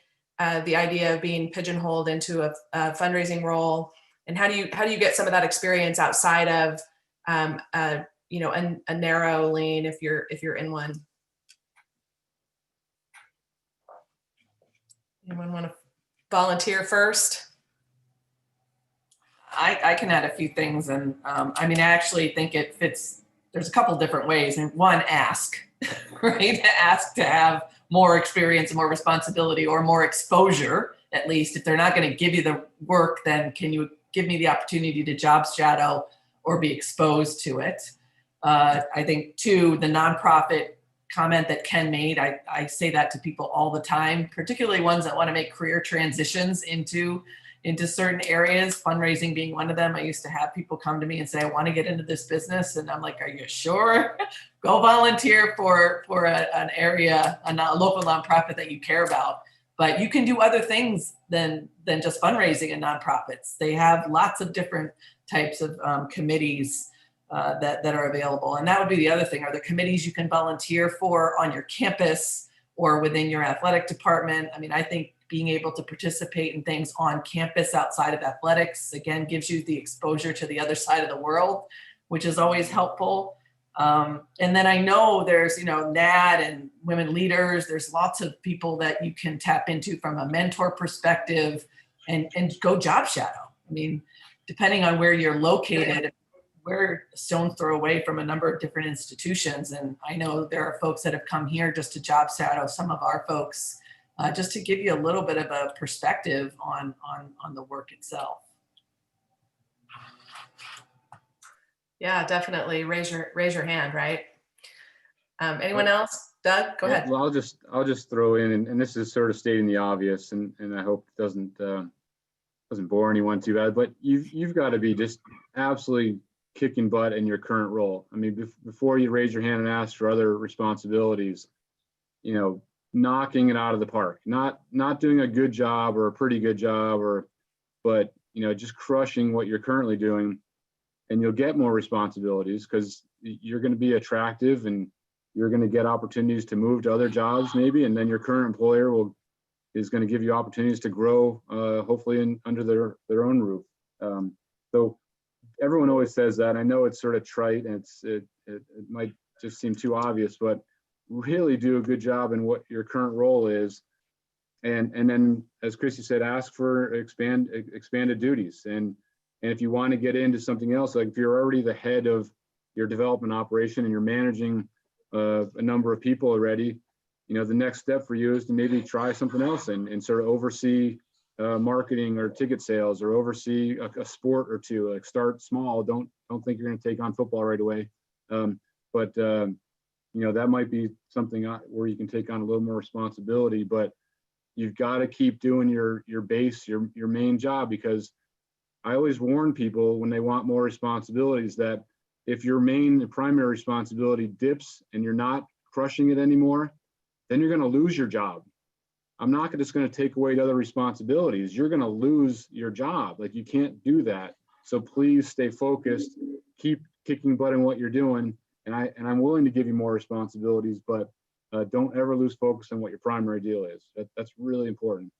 the idea of being pigeonholed into a fundraising role? And how do you get some of that experience outside of a narrow lane if you're in one? Anyone want to volunteer first? I can add a few things, and I actually think it fits. There's a couple different ways, and one, ask, right? Ask to have more experience and more responsibility or more exposure. At least if they're not going to give you the work, then can you give me the opportunity to job shadow or be exposed to it? I think two, the nonprofit comment that Ken made, I say that to people all the time, particularly ones that want to make career transitions into into certain areas, fundraising being one of them. I used to have people come to me and say, I want to get into this business. And I'm like, are you sure? Go volunteer for an area, a local nonprofit that you care about. But you can do other things than just fundraising in nonprofits. They have lots of different types of committees that are available. And that would be the other thing. Are there committees you can volunteer for on your campus or within your athletic department? I mean, I think being able to participate in things on campus outside of athletics, again, gives you the exposure to the other side of the world, which is always helpful. And then I know there's, NAD and women leaders. There's lots of people that you can tap into from a mentor perspective and go job shadow. I mean, depending on where you're located, we're a stone's throw away from a number of different institutions. And I know there are folks that have come here just to job shadow some of our folks, just to give you a little bit of a perspective on the work itself. Yeah, definitely. Raise your hand, right? Anyone else? Doug, go ahead. Well, I'll just throw in, and this is sort of stating the obvious, and I hope it doesn't bore anyone too bad, but you've got to be just absolutely kicking butt in your current role. I mean, before you raise your hand and ask for other responsibilities, knocking it out of the park, not doing a good job or a pretty good job, but just crushing what you're currently doing, and you'll get more responsibilities because you're going to be attractive and you're going to get opportunities to move to other jobs maybe, and then your current employer is going to give you opportunities to grow, hopefully under their own roof. So everyone always says that. I know it's sort of trite and it might just seem too obvious, but really do a good job in what your current role is. And then, as Christy said, ask for expanded duties. And if you want to get into something else, like if you're already the head of your development operation and you're managing a number of people already, the next step for you is to maybe try something else and sort of oversee marketing or ticket sales, or oversee a sport or two. Like, start small. Don't think you're going to take on football right away. But that might be something where you can take on a little more responsibility. But you've got to keep doing your base, your main job, because I always warn people when they want more responsibilities that if your primary responsibility dips and you're not crushing it anymore, then you're going to lose your job. I'm not just going to take away the other responsibilities. You're going to lose your job. Like, you can't do that. So please stay focused, keep kicking butt in what you're doing. And I'm willing to give you more responsibilities, but don't ever lose focus on what your primary deal is. That's really important.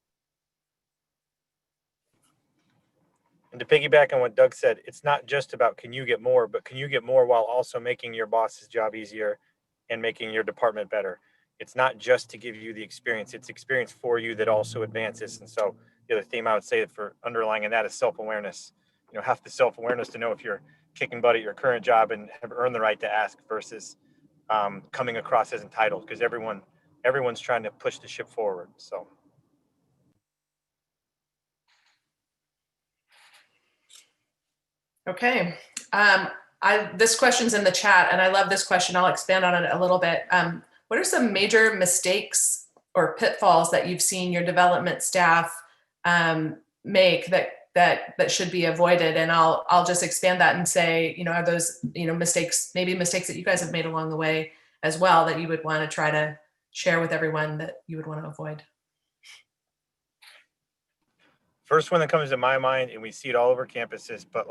And to piggyback on what Doug said, it's not just about can you get more, but can you get more while also making your boss's job easier and making your department better. It's not just to give you the experience, it's experience for you that also advances. And so the other theme I would say for underlying in that is self-awareness. Have the self-awareness to know if you're kicking butt at your current job and have earned the right to ask versus coming across as entitled, because everyone's trying to push the ship forward. So. Okay. This question's in the chat, and I love this question. I'll expand on it a little bit. What are some major mistakes or pitfalls that you've seen your development staff make that should be avoided? And I'll just expand that and say, are those, mistakes that you guys have made along the way as well that you would want to try to share with everyone that you would want to avoid? First one that comes to my mind, and we see it all over campuses, but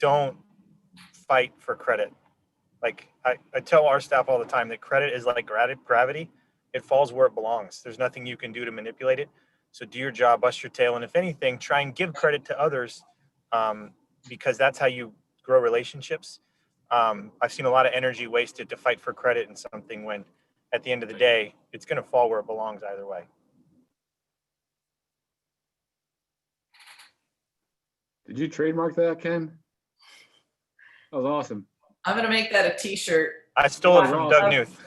don't fight for credit. I tell our staff all the time that credit is like gravity. It falls where it belongs. There's nothing you can do to manipulate it. So do your job, bust your tail. And if anything, try and give credit to others, because that's how you grow relationships. I've seen a lot of energy wasted to fight for credit in something when at the end of the day, it's going to fall where it belongs either way. Did you trademark that, Ken? That was awesome. I'm going to make that a t-shirt. I stole it from Doug Newth.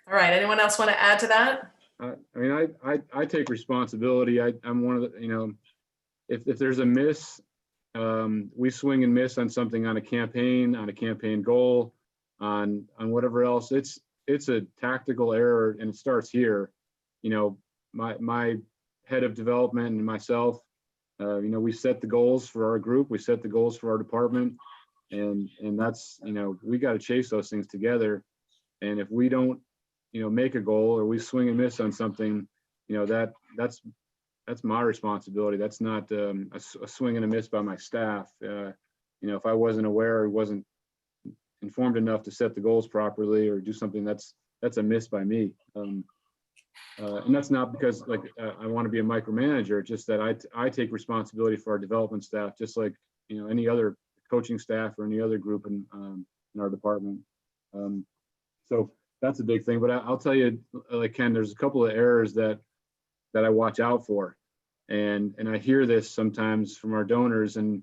All right. Anyone else want to add to that? I take responsibility. I'm one of the, if there's a miss, we swing and miss on something, on a campaign goal, on whatever else. It's a tactical error, and it starts here. my head of development and myself, we set the goals for our group, we set the goals for our department, and that's, we got to chase those things together. And if we don't, make a goal, or we swing and miss on something, that's my responsibility. That's not a swing and a miss by my staff. If I wasn't aware or wasn't informed enough to set the goals properly or do something, that's a miss by me. And that's not because I want to be a micromanager. It's just that I take responsibility for our development staff, just like any other coaching staff or any other group in our department. So that's a big thing. But I'll tell you, like Ken, there's a couple of errors that I watch out for, and I hear this sometimes from our donors, and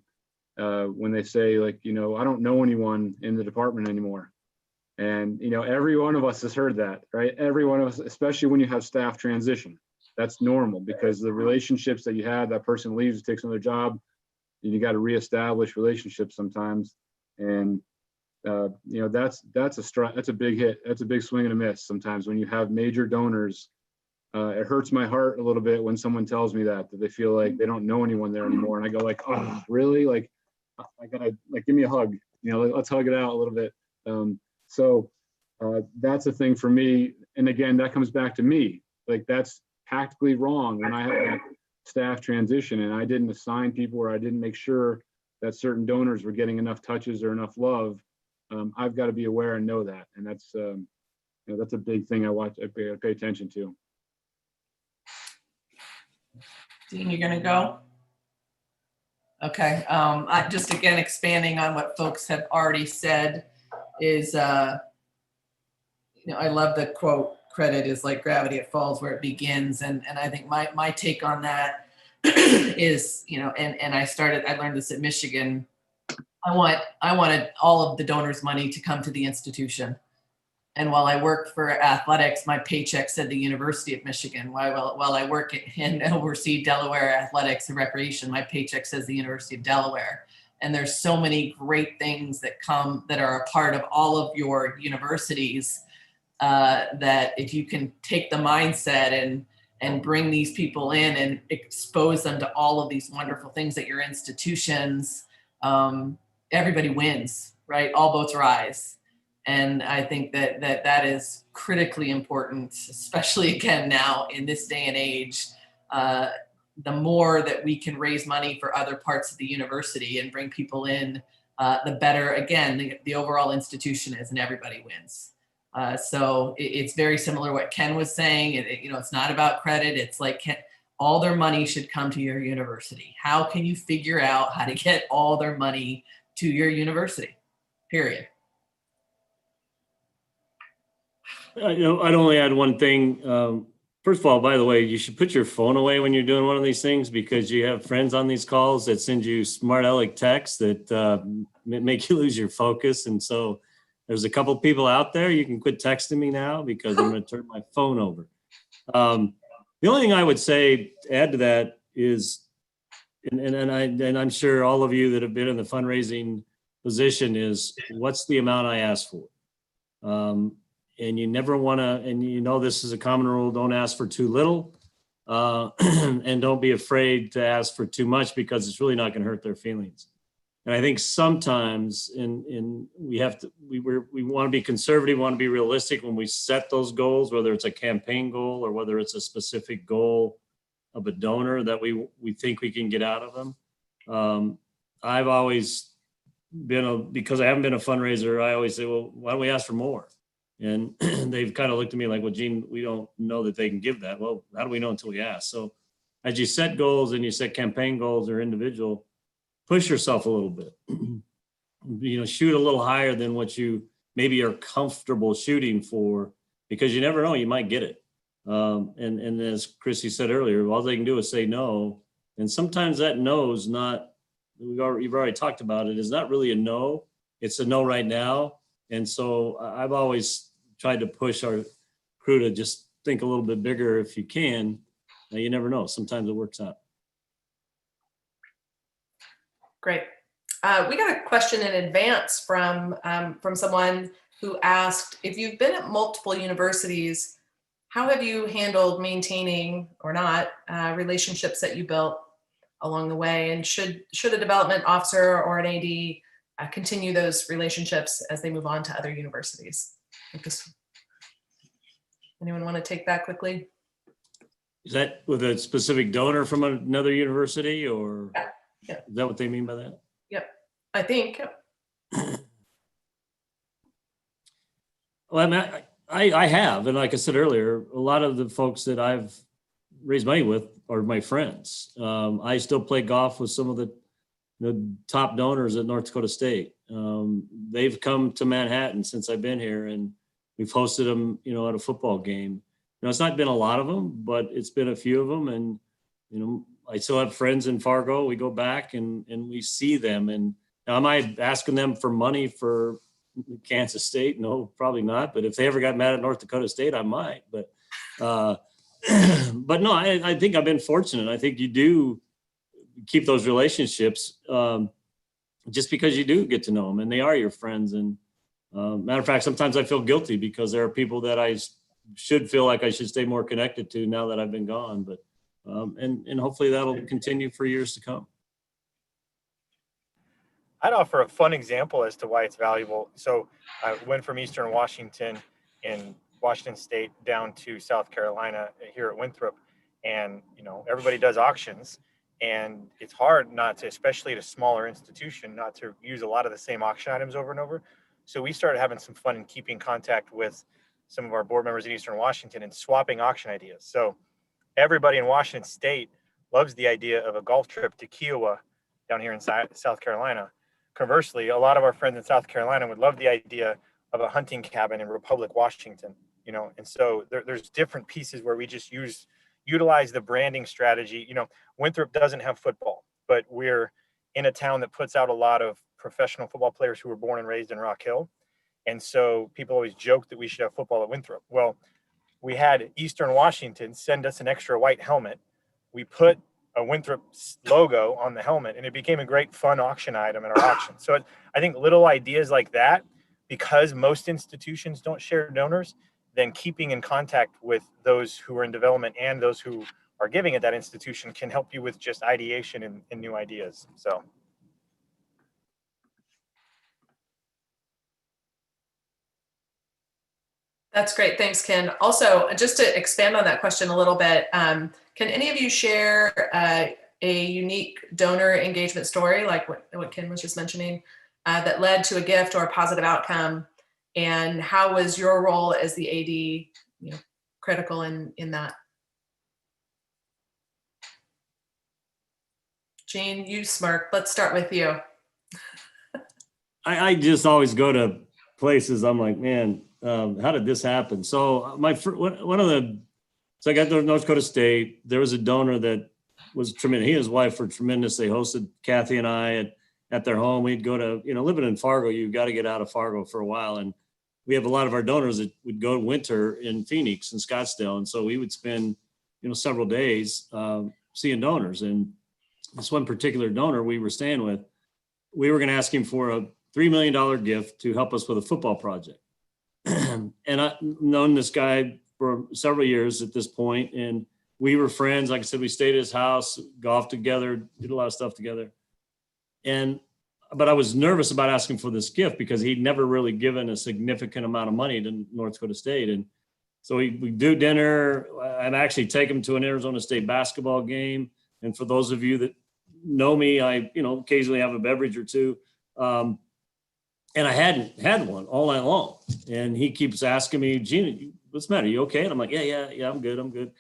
when they say I don't know anyone in the department anymore. And, every one of us has heard that, right? Every one of us, especially when you have staff transition, that's normal, because the relationships that you have, that person leaves, takes another job, and you got to reestablish relationships sometimes. And, that's a big hit. That's a big swing and a miss. Sometimes when you have major donors, it hurts my heart a little bit when someone tells me that they feel like they don't know anyone there anymore. And I go oh, really? I gotta give me a hug, let's hug it out a little bit. So that's a thing for me. And again, that comes back to me. That's tactically wrong when I had a staff transition and I didn't assign people, or I didn't make sure that certain donors were getting enough touches or enough love. I've got to be aware and know that. And that's a big thing I pay attention to. Dean, you're gonna go? Okay, I just, again, expanding on what folks have already said is, I love the quote, credit is like gravity, it falls where it begins. And I think my take on that is, and I learned this at Michigan. I wanted all of the donors' money to come to the institution. And while I worked for athletics, my paycheck said the University of Michigan. While I work and oversee Delaware athletics and recreation, my paycheck says the University of Delaware. And there's so many great things that are a part of all of your universities, that if you can take the mindset and bring these people in and expose them to all of these wonderful things at your institutions, everybody wins, right? All boats rise. And I think that is critically important, especially again now in this day and age. The more that we can raise money for other parts of the university and bring people in, the better, again, the overall institution is, and everybody wins. So it's very similar to what Ken was saying. It's not about credit. It's like all their money should come to your university. How can you figure out how to get all their money to your university? Period. I'd only add one thing. First of all, by the way, you should put your phone away when you're doing one of these things, because you have friends on these calls that send you smart aleck texts that make you lose your focus. And so there's a couple people out there, you can quit texting me now, because I'm going to turn my phone over. The only thing I would say to add to that is, and I'm sure all of you that have been in the fundraising position, is what's the amount I ask for? And you never want to, and this is a common rule, don't ask for too little, and don't be afraid to ask for too much, because it's really not going to hurt their feelings. And I think sometimes we want to be conservative, want to be realistic when we set those goals, whether it's a campaign goal or whether it's a specific goal of a donor that we think we can get out of them. I've always been because I haven't been a fundraiser, I always say, well, why don't we ask for more? And they've kind of looked at me like, well, Gene, we don't know that they can give that. Well, how do we know until we ask? So as you set goals and you set campaign goals or individual, push yourself a little bit. Shoot a little higher than what you maybe are comfortable shooting for, because you never know, you might get it. And as Chrissy said earlier, all they can do is say no. And sometimes that no is not, you've already talked about it, is not really a no. It's a no right now. And so I've always tried to push our crew to just think a little bit bigger if you can. You never know. Sometimes it works out. Great. We got a question in advance from someone who asked, if you've been at multiple universities, how have you handled maintaining or not relationships that you built along the way? And should a development officer or an AD continue those relationships as they move on to other universities? Anyone want to take that quickly? Is that with a specific donor from another university, or Yeah. is that what they mean by that? Yep, I think. Well, I mean, I have, and like I said earlier, a lot of the folks that I've raised money with are my friends. I still play golf with some of the top donors at North Dakota State. They've come to Manhattan since I've been here, and we've hosted them, at a football game. It's not been a lot of them, but it's been a few of them. And, I still have friends in Fargo. We go back and we see them. And now, am I asking them for money for Kansas State? No, probably not. But if they ever got mad at North Dakota State, I might. But but no, I think I've been fortunate. I think you do keep those relationships just because you do get to know them and they are your friends. And matter of fact, sometimes I feel guilty because there are people that I should feel like I should stay more connected to now that I've been gone. But and hopefully that'll continue for years to come. I'd offer a fun example as to why it's valuable. So I went from Eastern Washington in Washington State down to South Carolina here at Winthrop. And, everybody does auctions, and it's hard not to, especially at a smaller institution, not to use a lot of the same auction items over and over. So we started having some fun in keeping contact with some of our board members in Eastern Washington and swapping auction ideas. So everybody in Washington State loves the idea of a golf trip to Kiowa down here in South Carolina. Conversely, a lot of our friends in South Carolina would love the idea of a hunting cabin in Republic, Washington, and so there's different pieces where we just utilize the branding strategy. Winthrop doesn't have football, but we're in a town that puts out a lot of professional football players who were born and raised in Rock Hill. And so people always joke that we should have football at Winthrop. Well, we had Eastern Washington send us an extra white helmet. We put a Winthrop logo on the helmet, and it became a great fun auction item at our auction. So I think little ideas like that, because most institutions don't share donors, then keeping in contact with those who are in development and those who are giving at that institution can help you with just ideation and new ideas. So. That's great. Thanks, Ken. Also, just to expand on that question a little bit, can any of you share a unique donor engagement story, like what Ken was just mentioning, that led to a gift or a positive outcome? And how was your role as the AD, critical in that? Jean, you smirk. Let's start with you. I just always go to places. I'm like, man, how did this happen? So so I got to North Dakota State. There was a donor that was tremendous. He and his wife were tremendous. They hosted Kathy and I at their home. We'd go to, living in Fargo, you've got to get out of Fargo for a while. And we have a lot of our donors that would go to winter in Phoenix and Scottsdale. And so we would spend, several days seeing donors. And this one particular donor we were staying with, we were going to ask him for a $3 million gift to help us with a football project. And I've known this guy for several years at this point, and we were friends. Like I said, we stayed at his house, golfed together, did a lot of stuff together. But I was nervous about asking for this gift because he'd never really given a significant amount of money to North Dakota State. And so we do dinner. I'd actually take him to an Arizona State basketball game. And for those of you that know me, I, occasionally have a beverage or two. And I hadn't had one all night long. And he keeps asking me, Gina, what's the matter? You okay? And I'm like, yeah, I'm good.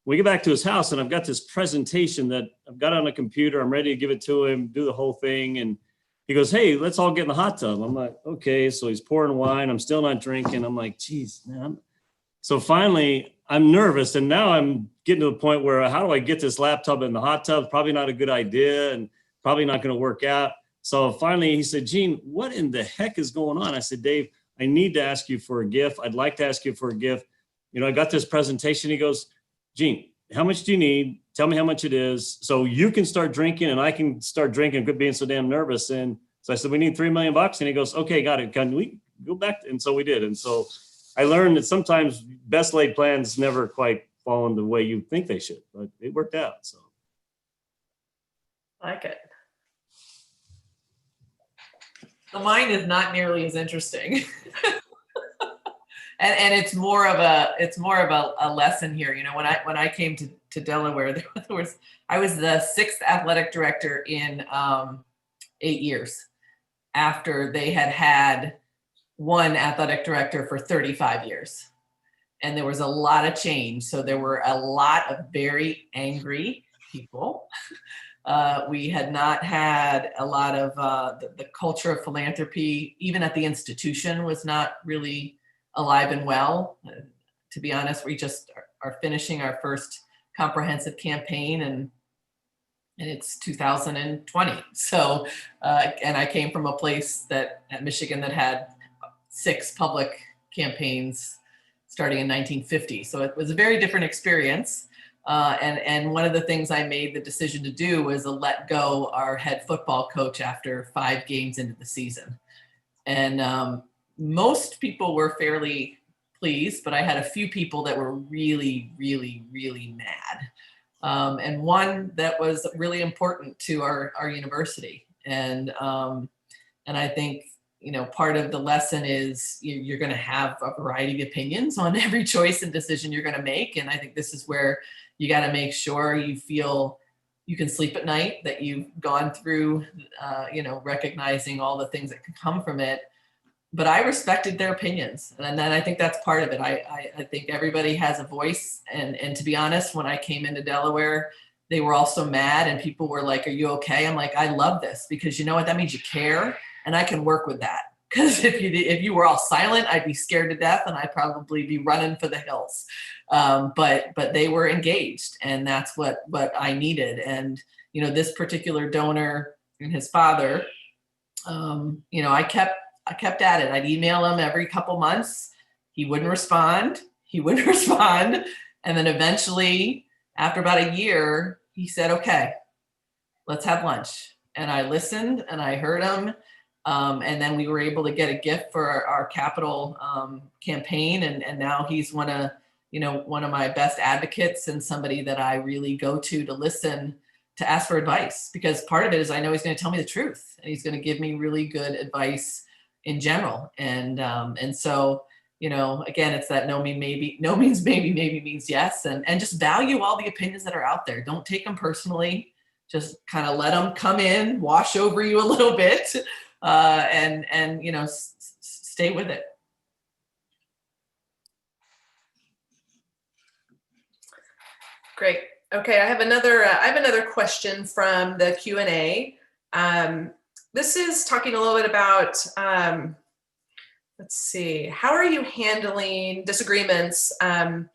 We get back to his house and I've got this presentation that I've got on a computer. I'm ready to give it to him, do the whole thing. And he goes, hey, let's all get in the hot tub. I'm like, okay. So he's pouring wine. I'm still not drinking. I'm like, geez, man. So finally I'm nervous. And now I'm getting to the point where how do I get this laptop in the hot tub? Probably not a good idea and probably not going to work out. So finally he said, Gene, what in the heck is going on? I said, Dave, I need to ask you for a gift. I'd like to ask you for a gift. I got this presentation. He goes, Gene, how much do you need? Tell me how much it is so you can start drinking and I can start drinking, quit being so damn nervous. And so I said, we need $3 million. And he goes, okay, got it. Can we go back? And so we did. And so I learned that sometimes best laid plans never quite fall in the way you think they should, but it worked out. So. I like it. So mine is not nearly as interesting. And it's more of a lesson here. You know, when I came to Delaware, I was the 6th athletic director in 8 years after they had one athletic director for 35 years. And there was a lot of change. So there were a lot of very angry people. We had not had a lot of the culture of philanthropy, even at the institution, was not really alive and well. To be honest, we just are finishing our first comprehensive campaign, and it's 2020. So, and I came from a place at Michigan that had 6 public campaigns starting in 1950. So it was a very different experience. And one of the things I made the decision to do was to let go our head football coach after 5 games into the season. And most people were fairly pleased, but I had a few people that were really, really, really mad. And one that was really important to our university. And I think, you know, part of the lesson is you're going to have a variety of opinions on every choice and decision you're going to make. And I think this is where you got to make sure you feel you can sleep at night, that you've gone through, you know, recognizing all the things that can come from it. But I respected their opinions. And then I think that's part of it. I think everybody has a voice. And to be honest, when I came into Delaware, they were also mad and people were like, "Are you okay?" I'm like, "I love this, because you know what? That means you care, and I can work with that." Because if you were all silent, I'd be scared to death and I'd probably be running for the hills. But they were engaged, and that's what I needed. And, you know, this particular donor and his father, you know, I kept at it. I'd email him every couple months. He wouldn't respond. And then eventually, after about a year, he said, "Okay, let's have lunch." And I listened and I heard him. And then we were able to get a gift for our capital campaign. And now he's one of my best advocates and somebody that I really go to listen, to ask for advice, because part of it is I know he's going to tell me the truth and he's going to give me really good advice in general. And so, you know, again, it's that no means maybe means yes. And just value all the opinions that are out there. Don't take them personally. Just kind of let them come in, wash over you a little bit, and you know, stay with it. Great. Okay, I have another question from the Q&A. This is talking a little bit about, let's see, how are you handling disagreements, and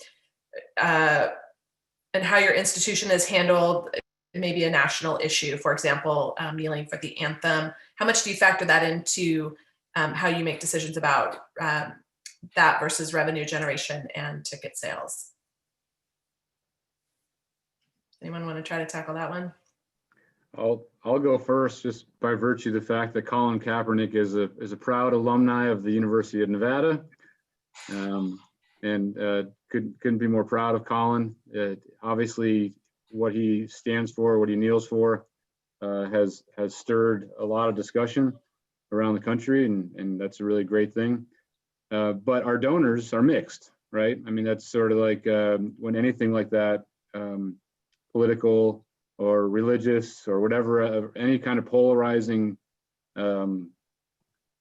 how your institution has handled maybe a national issue, for example, kneeling for the anthem. How much do you factor that into how you make decisions about that versus revenue generation and ticket sales? Anyone want to try to tackle that one? I'll go first, just by virtue of the fact that Colin Kaepernick is a proud alumni of the University of Nevada, and couldn't be more proud of Colin. Obviously, what he stands for, what he kneels for, has stirred a lot of discussion around the country, and that's a really great thing. But our donors are mixed, right? I mean, that's sort of like when anything like that, political or religious or whatever, any kind of polarizing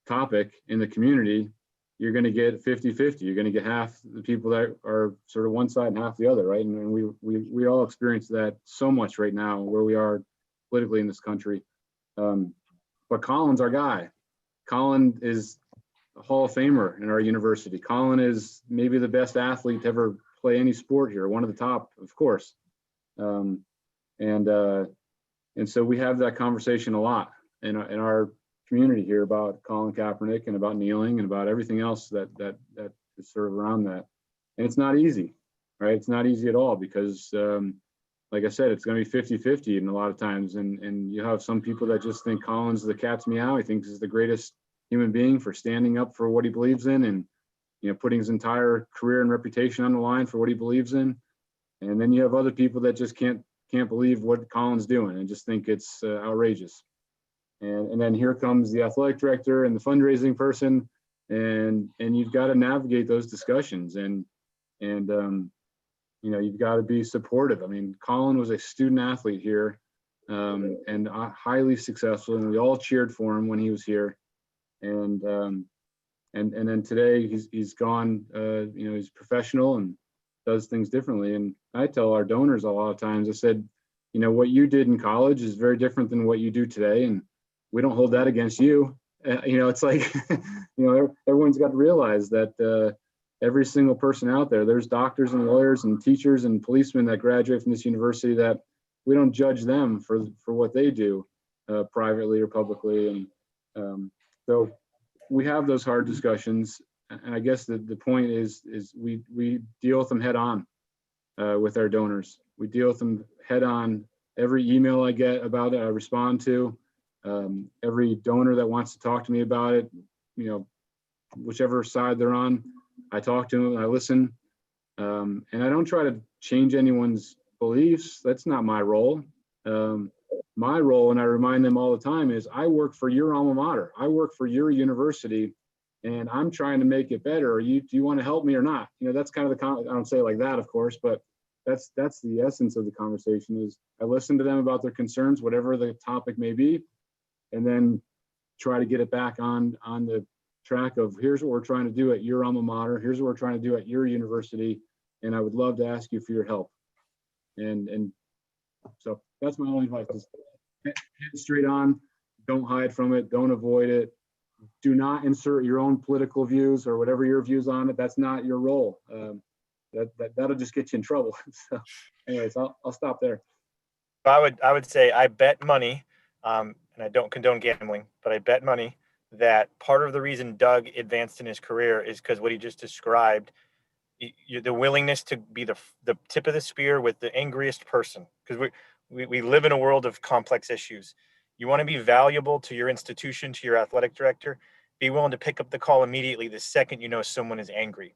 topic in the community, you're going to get 50-50. You're going to get half the people that are sort of one side and half the other, right? And we all experience that so much right now where we are politically in this country. But Colin's our guy. Colin is a Hall of Famer in our university. Colin is maybe the best athlete to ever play any sport here, one of the top, of course. And so we have that conversation a lot in our community here about Colin Kaepernick and about kneeling and about everything else that is sort of around that. And it's not easy, right? It's not easy at all because, like I said, it's going to be 50-50 in a lot of times. And you have some people that just think Colin's the cat's meow. He thinks he's the greatest human being for standing up for what he believes in. putting his entire career and reputation on the line for what he believes in. And then you have other people that just can't believe what Colin's doing and just think it's outrageous. And then here comes the athletic director and the fundraising person, and you've got to navigate those discussions, and you've got to be supportive. I mean, Colin was a student athlete here, and highly successful, and we all cheered for him when he was here. And then today he's gone. He's professional and does things differently. And I tell our donors a lot of times, I said, what you did in college is very different than what you do today, and we don't hold that against you. It's like, everyone's got to realize that every single person out there, there's doctors and lawyers and teachers and policemen that graduate from this university, that we don't judge them for what they do privately or publicly. And so we have those hard discussions. And I guess the point is we deal with them head on with our donors. We deal with them head on. Every email I get about it, I respond to. Every donor that wants to talk to me about it, whichever side they're on, I talk to them, I listen, and I don't try to change anyone's beliefs. That's not my role. My role, and I remind them all the time, is I work for your alma mater. I work for your university, and I'm trying to make it better. Do you want to help me or not? That's kind of I don't say it like that, of course, but that's the essence of the conversation. Is I listen to them about their concerns, whatever the topic may be, and then try to get it back on the track of, here's what we're trying to do at your alma mater, here's what we're trying to do at your university, and I would love to ask you for your help. And so that's my only advice, is head straight on, don't hide from it, don't avoid it, do not insert your own political views or whatever your views on it. That's not your role. That'll just get you in trouble. So anyways, I'll stop there. I would say I bet money, and I don't condone gambling, but I bet money that part of the reason Doug advanced in his career is because what he just described, the willingness to be the tip of the spear with the angriest person, because we live in a world of complex issues. You want to be valuable to your institution, to your athletic director, be willing to pick up the call immediately the second you know someone is angry.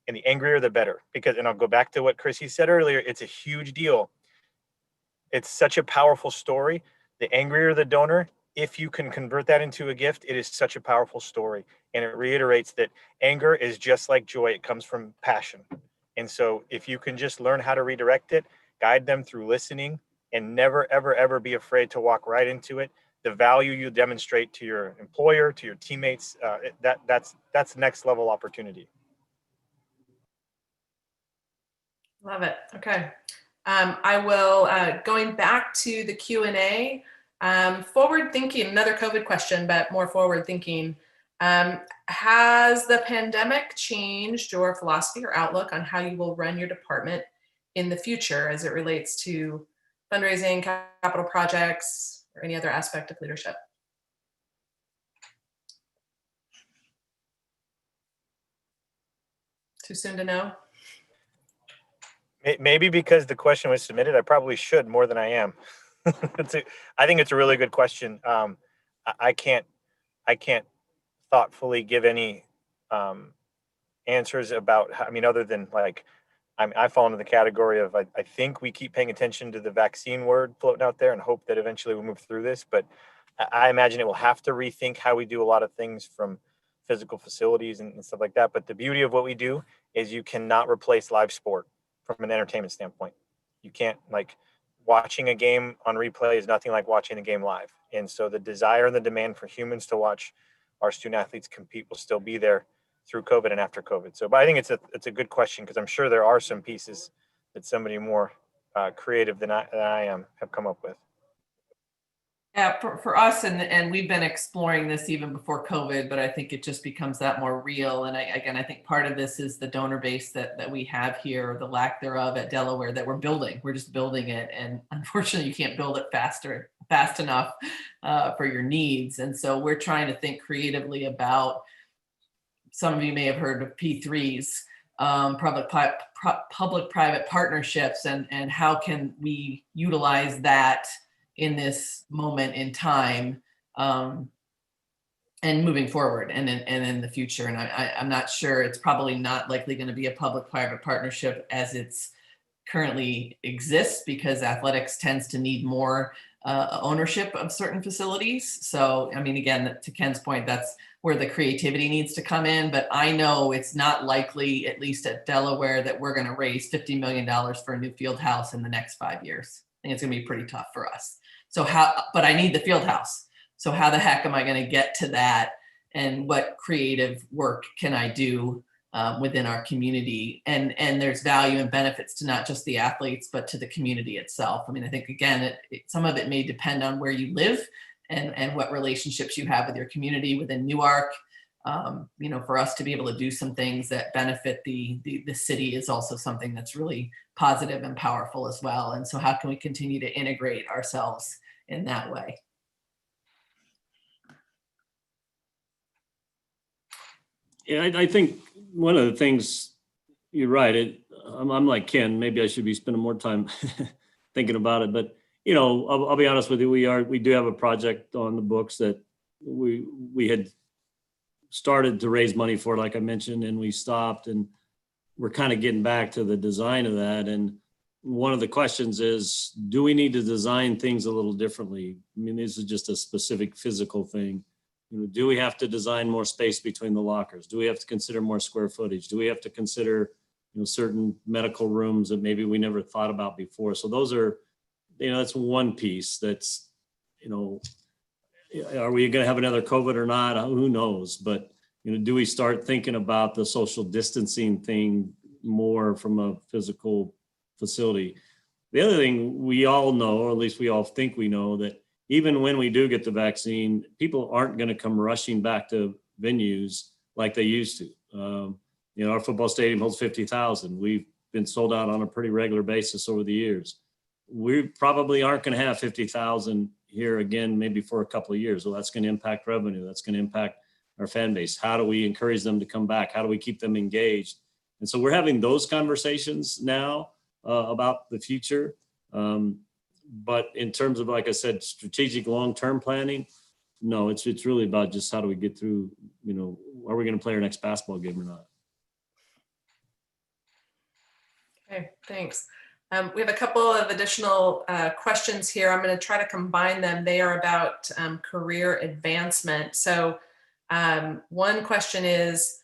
And the angrier, the better. Because, and I'll go back to what Chrissy said earlier, it's a huge deal. It's such a powerful story. The angrier the donor, if you can convert that into a gift, it is such a powerful story. And it reiterates that anger is just like joy. It comes from passion. And so if you can just learn how to redirect it, guide them through listening, and never, ever, ever be afraid to walk right into it, the value you demonstrate to your employer, to your teammates, that's next level opportunity. Love it. Okay. I will, going back to the Q&A, forward thinking, another COVID question, but more forward thinking. Has the pandemic changed your philosophy or outlook on how you will run your department in the future as it relates to fundraising, capital projects, or any other aspect of leadership? Too soon to know? Maybe because the question was submitted, I probably should more than I am. I think it's a really good question. I can't thoughtfully give any answers about, other than like, I fall into the category of, I think we keep paying attention to the vaccine word floating out there and hope that eventually we'll move through this. But I imagine it will have to rethink how we do a lot of things, from physical facilities and stuff like that. But the beauty of what we do is you cannot replace live sport from an entertainment standpoint. You can't, like, watching a game on replay is nothing like watching a game live. And so the desire and the demand for humans to watch our student athletes compete will still be there through COVID and after COVID. So, but I think it's a good question, because I'm sure there are some pieces that somebody more creative than I am have come up with. Yeah, for us, and we've been exploring this even before COVID, but I think it just becomes that more real. And I think part of this is the donor base that we have here, or the lack thereof at Delaware, that we're building. We're just building it. And unfortunately, you can't build it fast enough for your needs. And so we're trying to think creatively about, some of you may have heard of P3s, public-private partnerships, and how can we utilize that in this moment in time. and moving forward and in the future. And I'm not sure, it's probably not likely going to be a public-private partnership as it's currently exists, because athletics tends to need more ownership of certain facilities. So, I mean, again, to Ken's point, that's where the creativity needs to come in. But I know it's not likely, at least at Delaware, that we're going to raise $50 million for a new field house in the next 5 years. I think it's going to be pretty tough for us. So but I need the field house. So how the heck am I going to get to that? And what creative work can I do within our community? And there's value and benefits to not just the athletes, but to the community itself. I mean, I think, again, some of it may depend on where you live and what relationships you have with your community within Newark. You know, for us to be able to do some things that benefit the city is also something that's really positive and powerful as well. And so how can we continue to integrate ourselves in that way? Yeah, I think one of the things, you're right. I'm like Ken, maybe I should be spending more time thinking about it. But, you know, I'll be honest with you, we do have a project on the books that we had started to raise money for, like I mentioned, and we stopped, and we're kind of getting back to the design of that. And one of the questions is, do we need to design things a little differently? I mean, this is just a specific physical thing. You know, do we have to design more space between the lockers? Do we have to consider more square footage? Do we have to consider, you know, certain medical rooms that maybe we never thought about before? So those are, you know, that's one piece that's, you know, are we going to have another COVID or not? Who knows? But, you know, do we start thinking about the social distancing thing more from a physical facility? The other thing we all know, or at least we all think we know, that even when we do get the vaccine, people aren't going to come rushing back to venues like they used to. You know, our football stadium holds 50,000. We've been sold out on a pretty regular basis over the years. We probably aren't going to have 50,000 here again, maybe for a couple of years. Well, that's going to impact revenue. That's going to impact our fan base. How do we encourage them to come back? How do we keep them engaged? And so we're having those conversations now about the future. But in terms of, like I said, strategic long-term planning, no, it's really about just how do we get through, you know, are we going to play our next basketball game or not? Okay, thanks. We have a couple of additional questions here. I'm going to try to combine them. They are about career advancement. So one question is,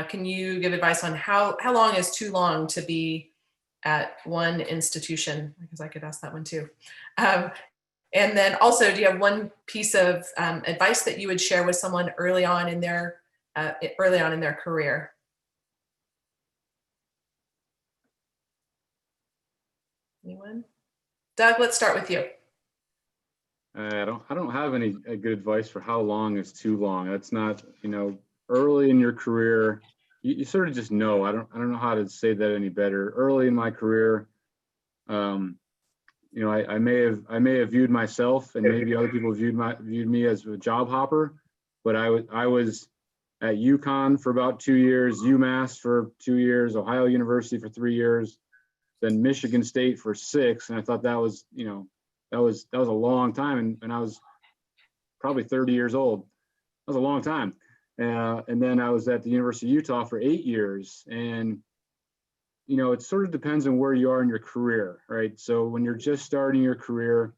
can you give advice on how long is too long to be at one institution? Because I could ask that one too. And then also, do you have one piece of advice that you would share with someone early on in their career? Anyone? Doug, let's start with you. I don't have any good advice for how long is too long. That's not, you know, early in your career, you sort of just know. I don't know how to say that any better. Early in my career, you know, I may have viewed myself, and maybe other people viewed me as a job hopper, but I was at UConn for about 2 years, UMass for 2 years, Ohio University for 3 years, then Michigan State for 6, and I thought that was, you know, that was a long time, and I was probably 30 years old. That was a long time. And then I was at the University of Utah for 8 years, and you know, it sort of depends on where you are in your career, right? So when you're just starting your career,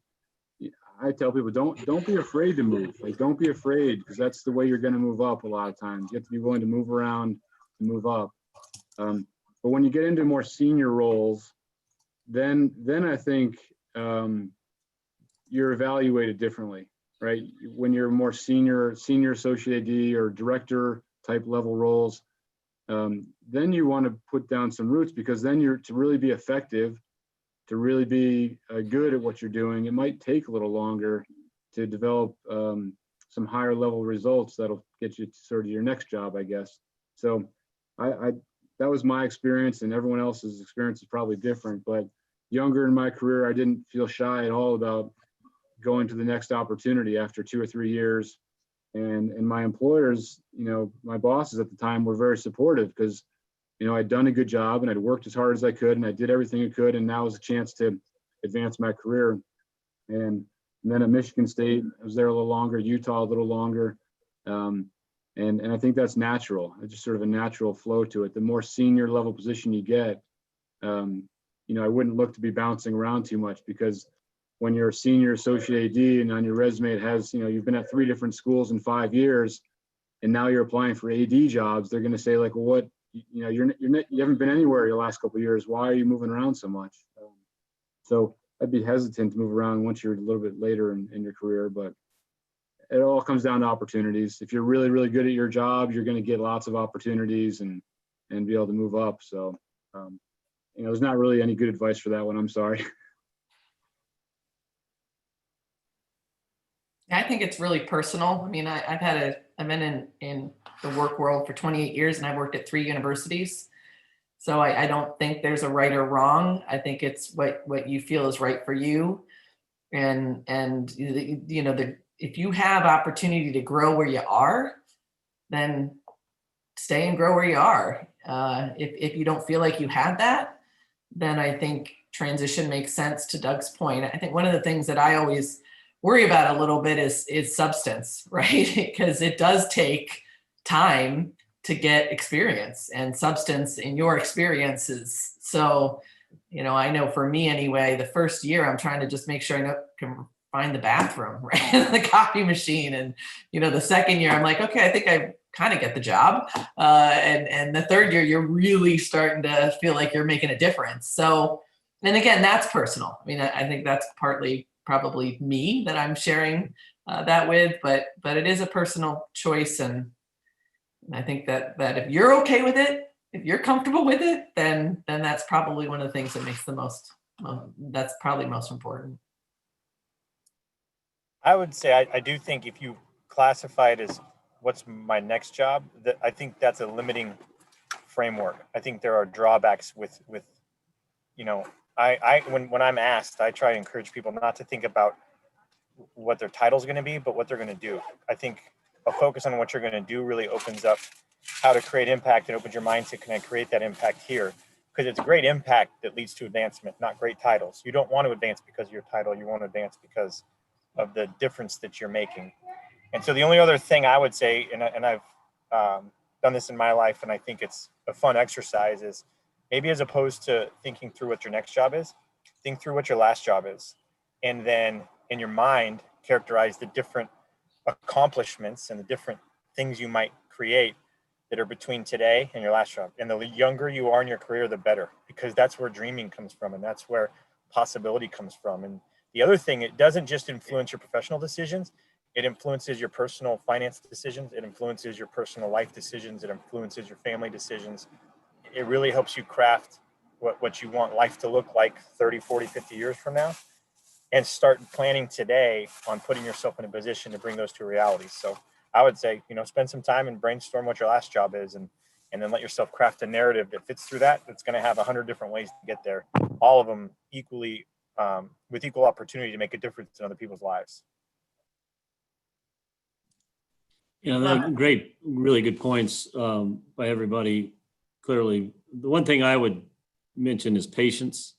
I tell people, don't be afraid to move. Like, don't be afraid, because that's the way you're going to move up a lot of times. You have to be willing to move around and move up. But when you get into more senior roles, then I think you're evaluated differently, right? When you're more senior associate AD or director type level roles, then you want to put down some roots, because then to really be effective, to really be good at what you're doing, it might take a little longer to develop some higher level results that'll get you to sort of your next job, I guess. So that was my experience, and everyone else's experience is probably different. But younger in my career, I didn't feel shy at all about going to the next opportunity after 2 or 3 years. And my employers, you know, my bosses at the time were very supportive, because, you know, I'd done a good job and I'd worked as hard as I could, and I did everything I could, and now was a chance to advance my career. And then at Michigan State, I was there a little longer, Utah a little longer. And I think that's natural. It's just sort of a natural flow to it. The more senior level position you get, I wouldn't look to be bouncing around too much, because when you're a senior associate AD and on your resume it has, you've been at 3 different schools in 5 years, and now you're applying for AD jobs, they're going to say like, well, what, you haven't been anywhere your last couple of years. Why are you moving around so much? So I'd be hesitant to move around once you're a little bit later in your career, but it all comes down to opportunities. If you're really, really good at your job, you're going to get lots of opportunities and be able to move up. So, there's not really any good advice for that one. I'm sorry. I think it's really personal. I mean, I've been in the work world for 28 years, and I've worked at 3 universities. So I don't think there's a right or wrong. I think it's what you feel is right for you. And if you have opportunity to grow where you are, then stay and grow where you are. If you don't feel like you have that, then I think transition makes sense. To Doug's point, I think one of the things that I always worry about a little bit is substance, right? Because it does take time to get experience, and substance in your experiences. So, I know for me anyway, the first year I'm trying to just make sure I can find the bathroom, right? The coffee machine. And, the second year I'm like, okay, I think I kind of get the job. And the third year, you're really starting to feel like you're making a difference. So, and again, that's personal. I mean, I think that's partly probably me that I'm sharing that with, but it is a personal choice. And I think that if you're okay with it, if you're comfortable with it, then that's probably one of the things that makes that's probably most important. I would say I do think if you classify it as what's my next job, that I think that's a limiting framework. I think there are drawbacks with when I'm asked, I try to encourage people not to think about what their title is going to be, but what they're going to do. I think a focus on what you're going to do really opens up how to create impact, and opens your mind to, can I create that impact here? Because it's great impact that leads to advancement, not great titles. You don't want to advance because of your title. You want to advance because of the difference that you're making. And so the only other thing I would say, and I've done this in my life, and I think it's a fun exercise, is maybe as opposed to thinking through what your next job is, think through what your last job is. And then in your mind, characterize the different accomplishments and the different things you might create that are between today and your last job. And the younger you are in your career, the better, because that's where dreaming comes from, and that's where possibility comes from. And the other thing, it doesn't just influence your professional decisions, it influences your personal finance decisions, it influences your personal life decisions, it influences your family decisions. It really helps you craft what you want life to look like 30, 40, 50 years from now, and start planning today on putting yourself in a position to bring those to reality. So I would say, spend some time and brainstorm what your last job is, and then let yourself craft a narrative that fits through that. That's going to have 100 different ways to get there, all of them equally, with equal opportunity to make a difference in other people's lives. Great, really good points by everybody. Clearly, the one thing I would mention is patience.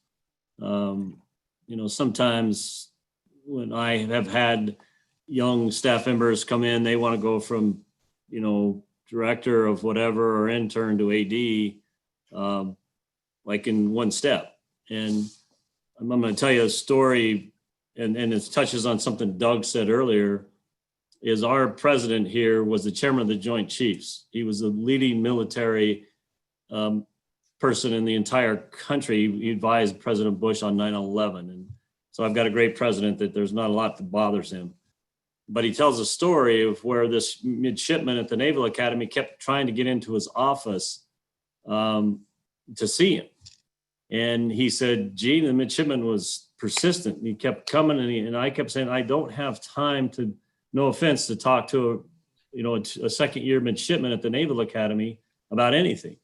Sometimes when I have had young staff members come in, they want to go from, director of whatever or intern to AD, like in one step. And I'm going to tell you a story, and it touches on something Doug said earlier, is our president here was the chairman of the Joint Chiefs. He was the leading military person in the entire country. He advised President Bush on 9/11. And so I've got a great president that there's not a lot that bothers him. But he tells a story of where this midshipman at the Naval Academy kept trying to get into his office to see him. And he said, gee, the midshipman was persistent. And he kept coming, and I kept saying, I don't have time to, no offense, to talk to a second-year midshipman at the Naval Academy about anything.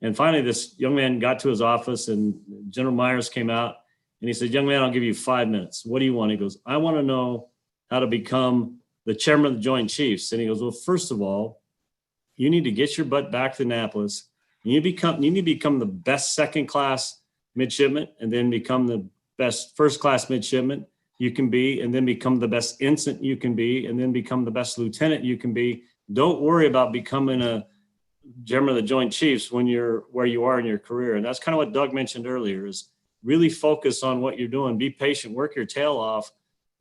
And finally, this young man got to his office, and General Myers came out, and he said, young man, I'll give you 5 minutes. What do you want? He goes, I want to know how to become the chairman of the Joint Chiefs. And he goes, well, first of all, you need to get your butt back to Annapolis. You need to become the best second-class midshipman, and then become the best first-class midshipman you can be, and then become the best ensign you can be, and then become the best lieutenant you can be, don't worry about becoming a chairman of the Joint Chiefs when you're where you are in your career. And that's kind of what Doug mentioned earlier, is really focus on what you're doing, be patient, work your tail off,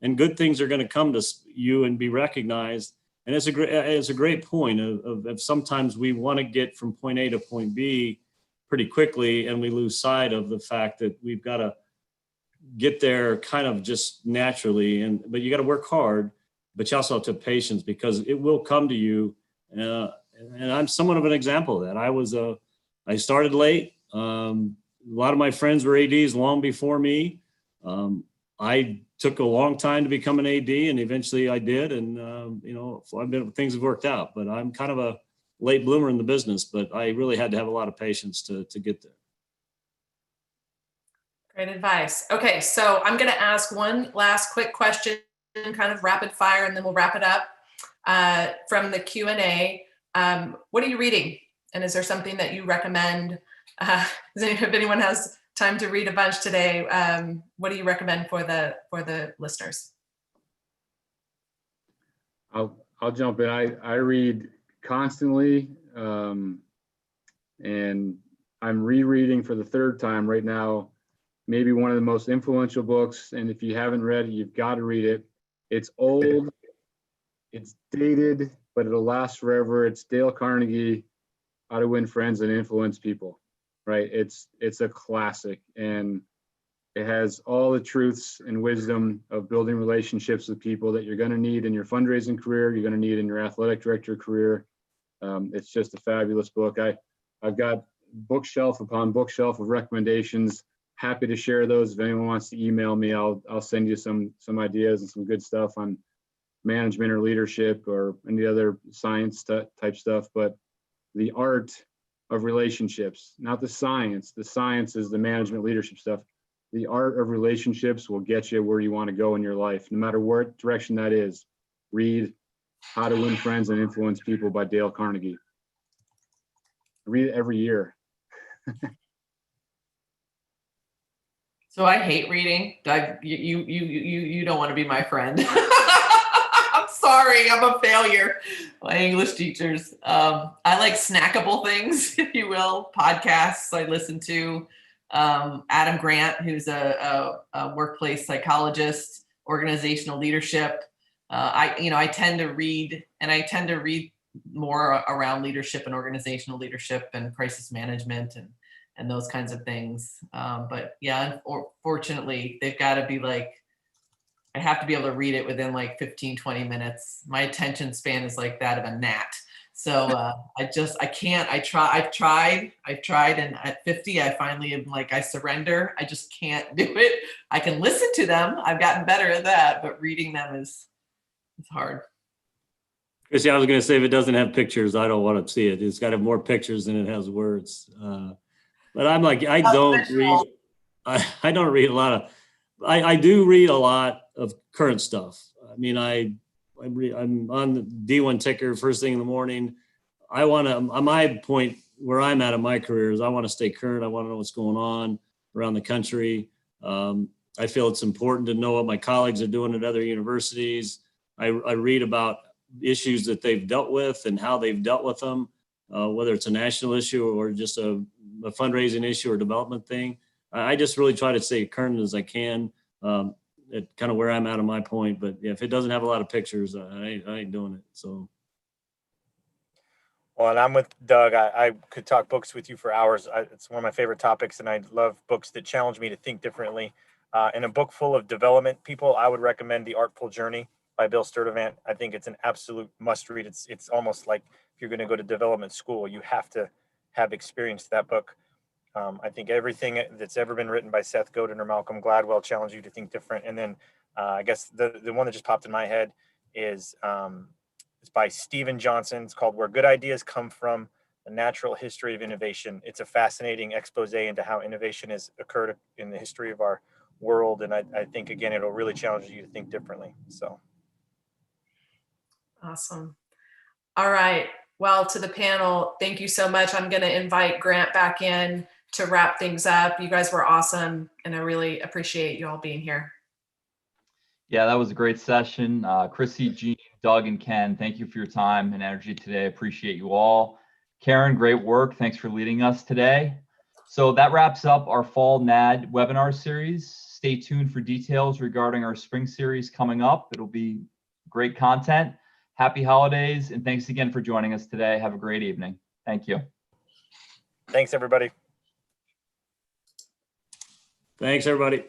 and good things are going to come to you and be recognized. And it's a great point of sometimes we want to get from point A to point B pretty quickly, and we lose sight of the fact that we've got to get there kind of just naturally. But you got to work hard, but you also have to have patience, because it will come to you. And I'm somewhat of an example of that. I started late. A lot of my friends were ADs long before me. I took a long time to become an AD, and eventually I did. And, things have worked out, but I'm kind of a late bloomer in the business, but I really had to have a lot of patience to get there. Great advice. Okay, so I'm going to ask one last quick question, kind of rapid fire, and then we'll wrap it up from the Q&A. What are you reading? And is there something that you recommend? If anyone has time to read a bunch today, what do you recommend for the listeners? I'll jump in. I read constantly, and I'm rereading for the third time right now, maybe one of the most influential books. And if you haven't read it, you've got to read it. It's old, it's dated, but it'll last forever. It's Dale Carnegie, How to Win Friends and Influence People, right? It's a classic, and it has all the truths and wisdom of building relationships with people that you're going to need in your fundraising career, you're going to need in your athletic director career. It's just a fabulous book. I've got bookshelf upon bookshelf of recommendations. Happy to share those. If anyone wants to email me, I'll send you some ideas and some good stuff on management or leadership or any other science type stuff. But the art of relationships, not the science. The science is the management leadership stuff. The art of relationships will get you where you want to go in your life, no matter what direction that is. Read How to Win Friends and Influence People by Dale Carnegie. I read it every year. So I hate reading. You don't want to be my friend. I'm sorry, I'm a failure. My English teachers. I like snackable things, if you will. Podcasts I listen to. Adam Grant, who's a workplace psychologist, organizational leadership. I tend to read, and I tend to read more around leadership and organizational leadership and crisis management and those kinds of things. But yeah, fortunately, they've got to be like, I have to be able to read it within like 15, 20 minutes. My attention span is like that of a gnat. So I can't. I've tried, and at 50, I finally am like, I surrender. I just can't do it. I can listen to them. I've gotten better at that, but reading them is hard. Chrissy, I was going to say, if it doesn't have pictures, I don't want to see it. It's got to have more pictures than it has words. But I'm like, I don't read a lot of, I do read a lot of current stuff. I mean, I'm on the D1 ticker first thing in the morning. I want to, on my point where I'm at in my career is I want to stay current. I want to know what's going on around the country. I feel it's important to know what my colleagues are doing at other universities. I read about issues that they've dealt with and how they've dealt with them, whether it's a national issue or just a fundraising issue or development thing. I just really try to stay current as I can. At kind of where I'm at on my point, but if it doesn't have a lot of pictures, I ain't doing it. So. Well, and I'm with Doug. I could talk books with you for hours. It's one of my favorite topics, and I love books that challenge me to think differently. In a book full of development people, I would recommend The Artful Journey by Bill Sturdivant. I think it's an absolute must read. It's almost like if you're going to go to development school, you have to have experienced that book. I think everything that's ever been written by Seth Godin or Malcolm Gladwell challenge you to think different. And then I guess the one that just popped in my head is it's by Stephen Johnson. It's called Where Good Ideas Come From, The Natural History of Innovation. It's a fascinating expose into how innovation has occurred in the history of our world. And I think, again, it'll really challenge you to think differently. So. Awesome. All right. Well, to the panel, thank you so much. I'm going to invite Grant back in to wrap things up. You guys were awesome, and I really appreciate you all being here. Yeah, that was a great session. Chrissy, Jean, Doug and Ken, thank you for your time and energy today. Appreciate you all. Karen, great work. Thanks for leading us today. So that wraps up our fall NAD webinar series. Stay tuned for details regarding our spring series coming up. It'll be great content. Happy holidays, and thanks again for joining us today. Have a great evening. Thank you. Thanks, everybody. Thanks, everybody.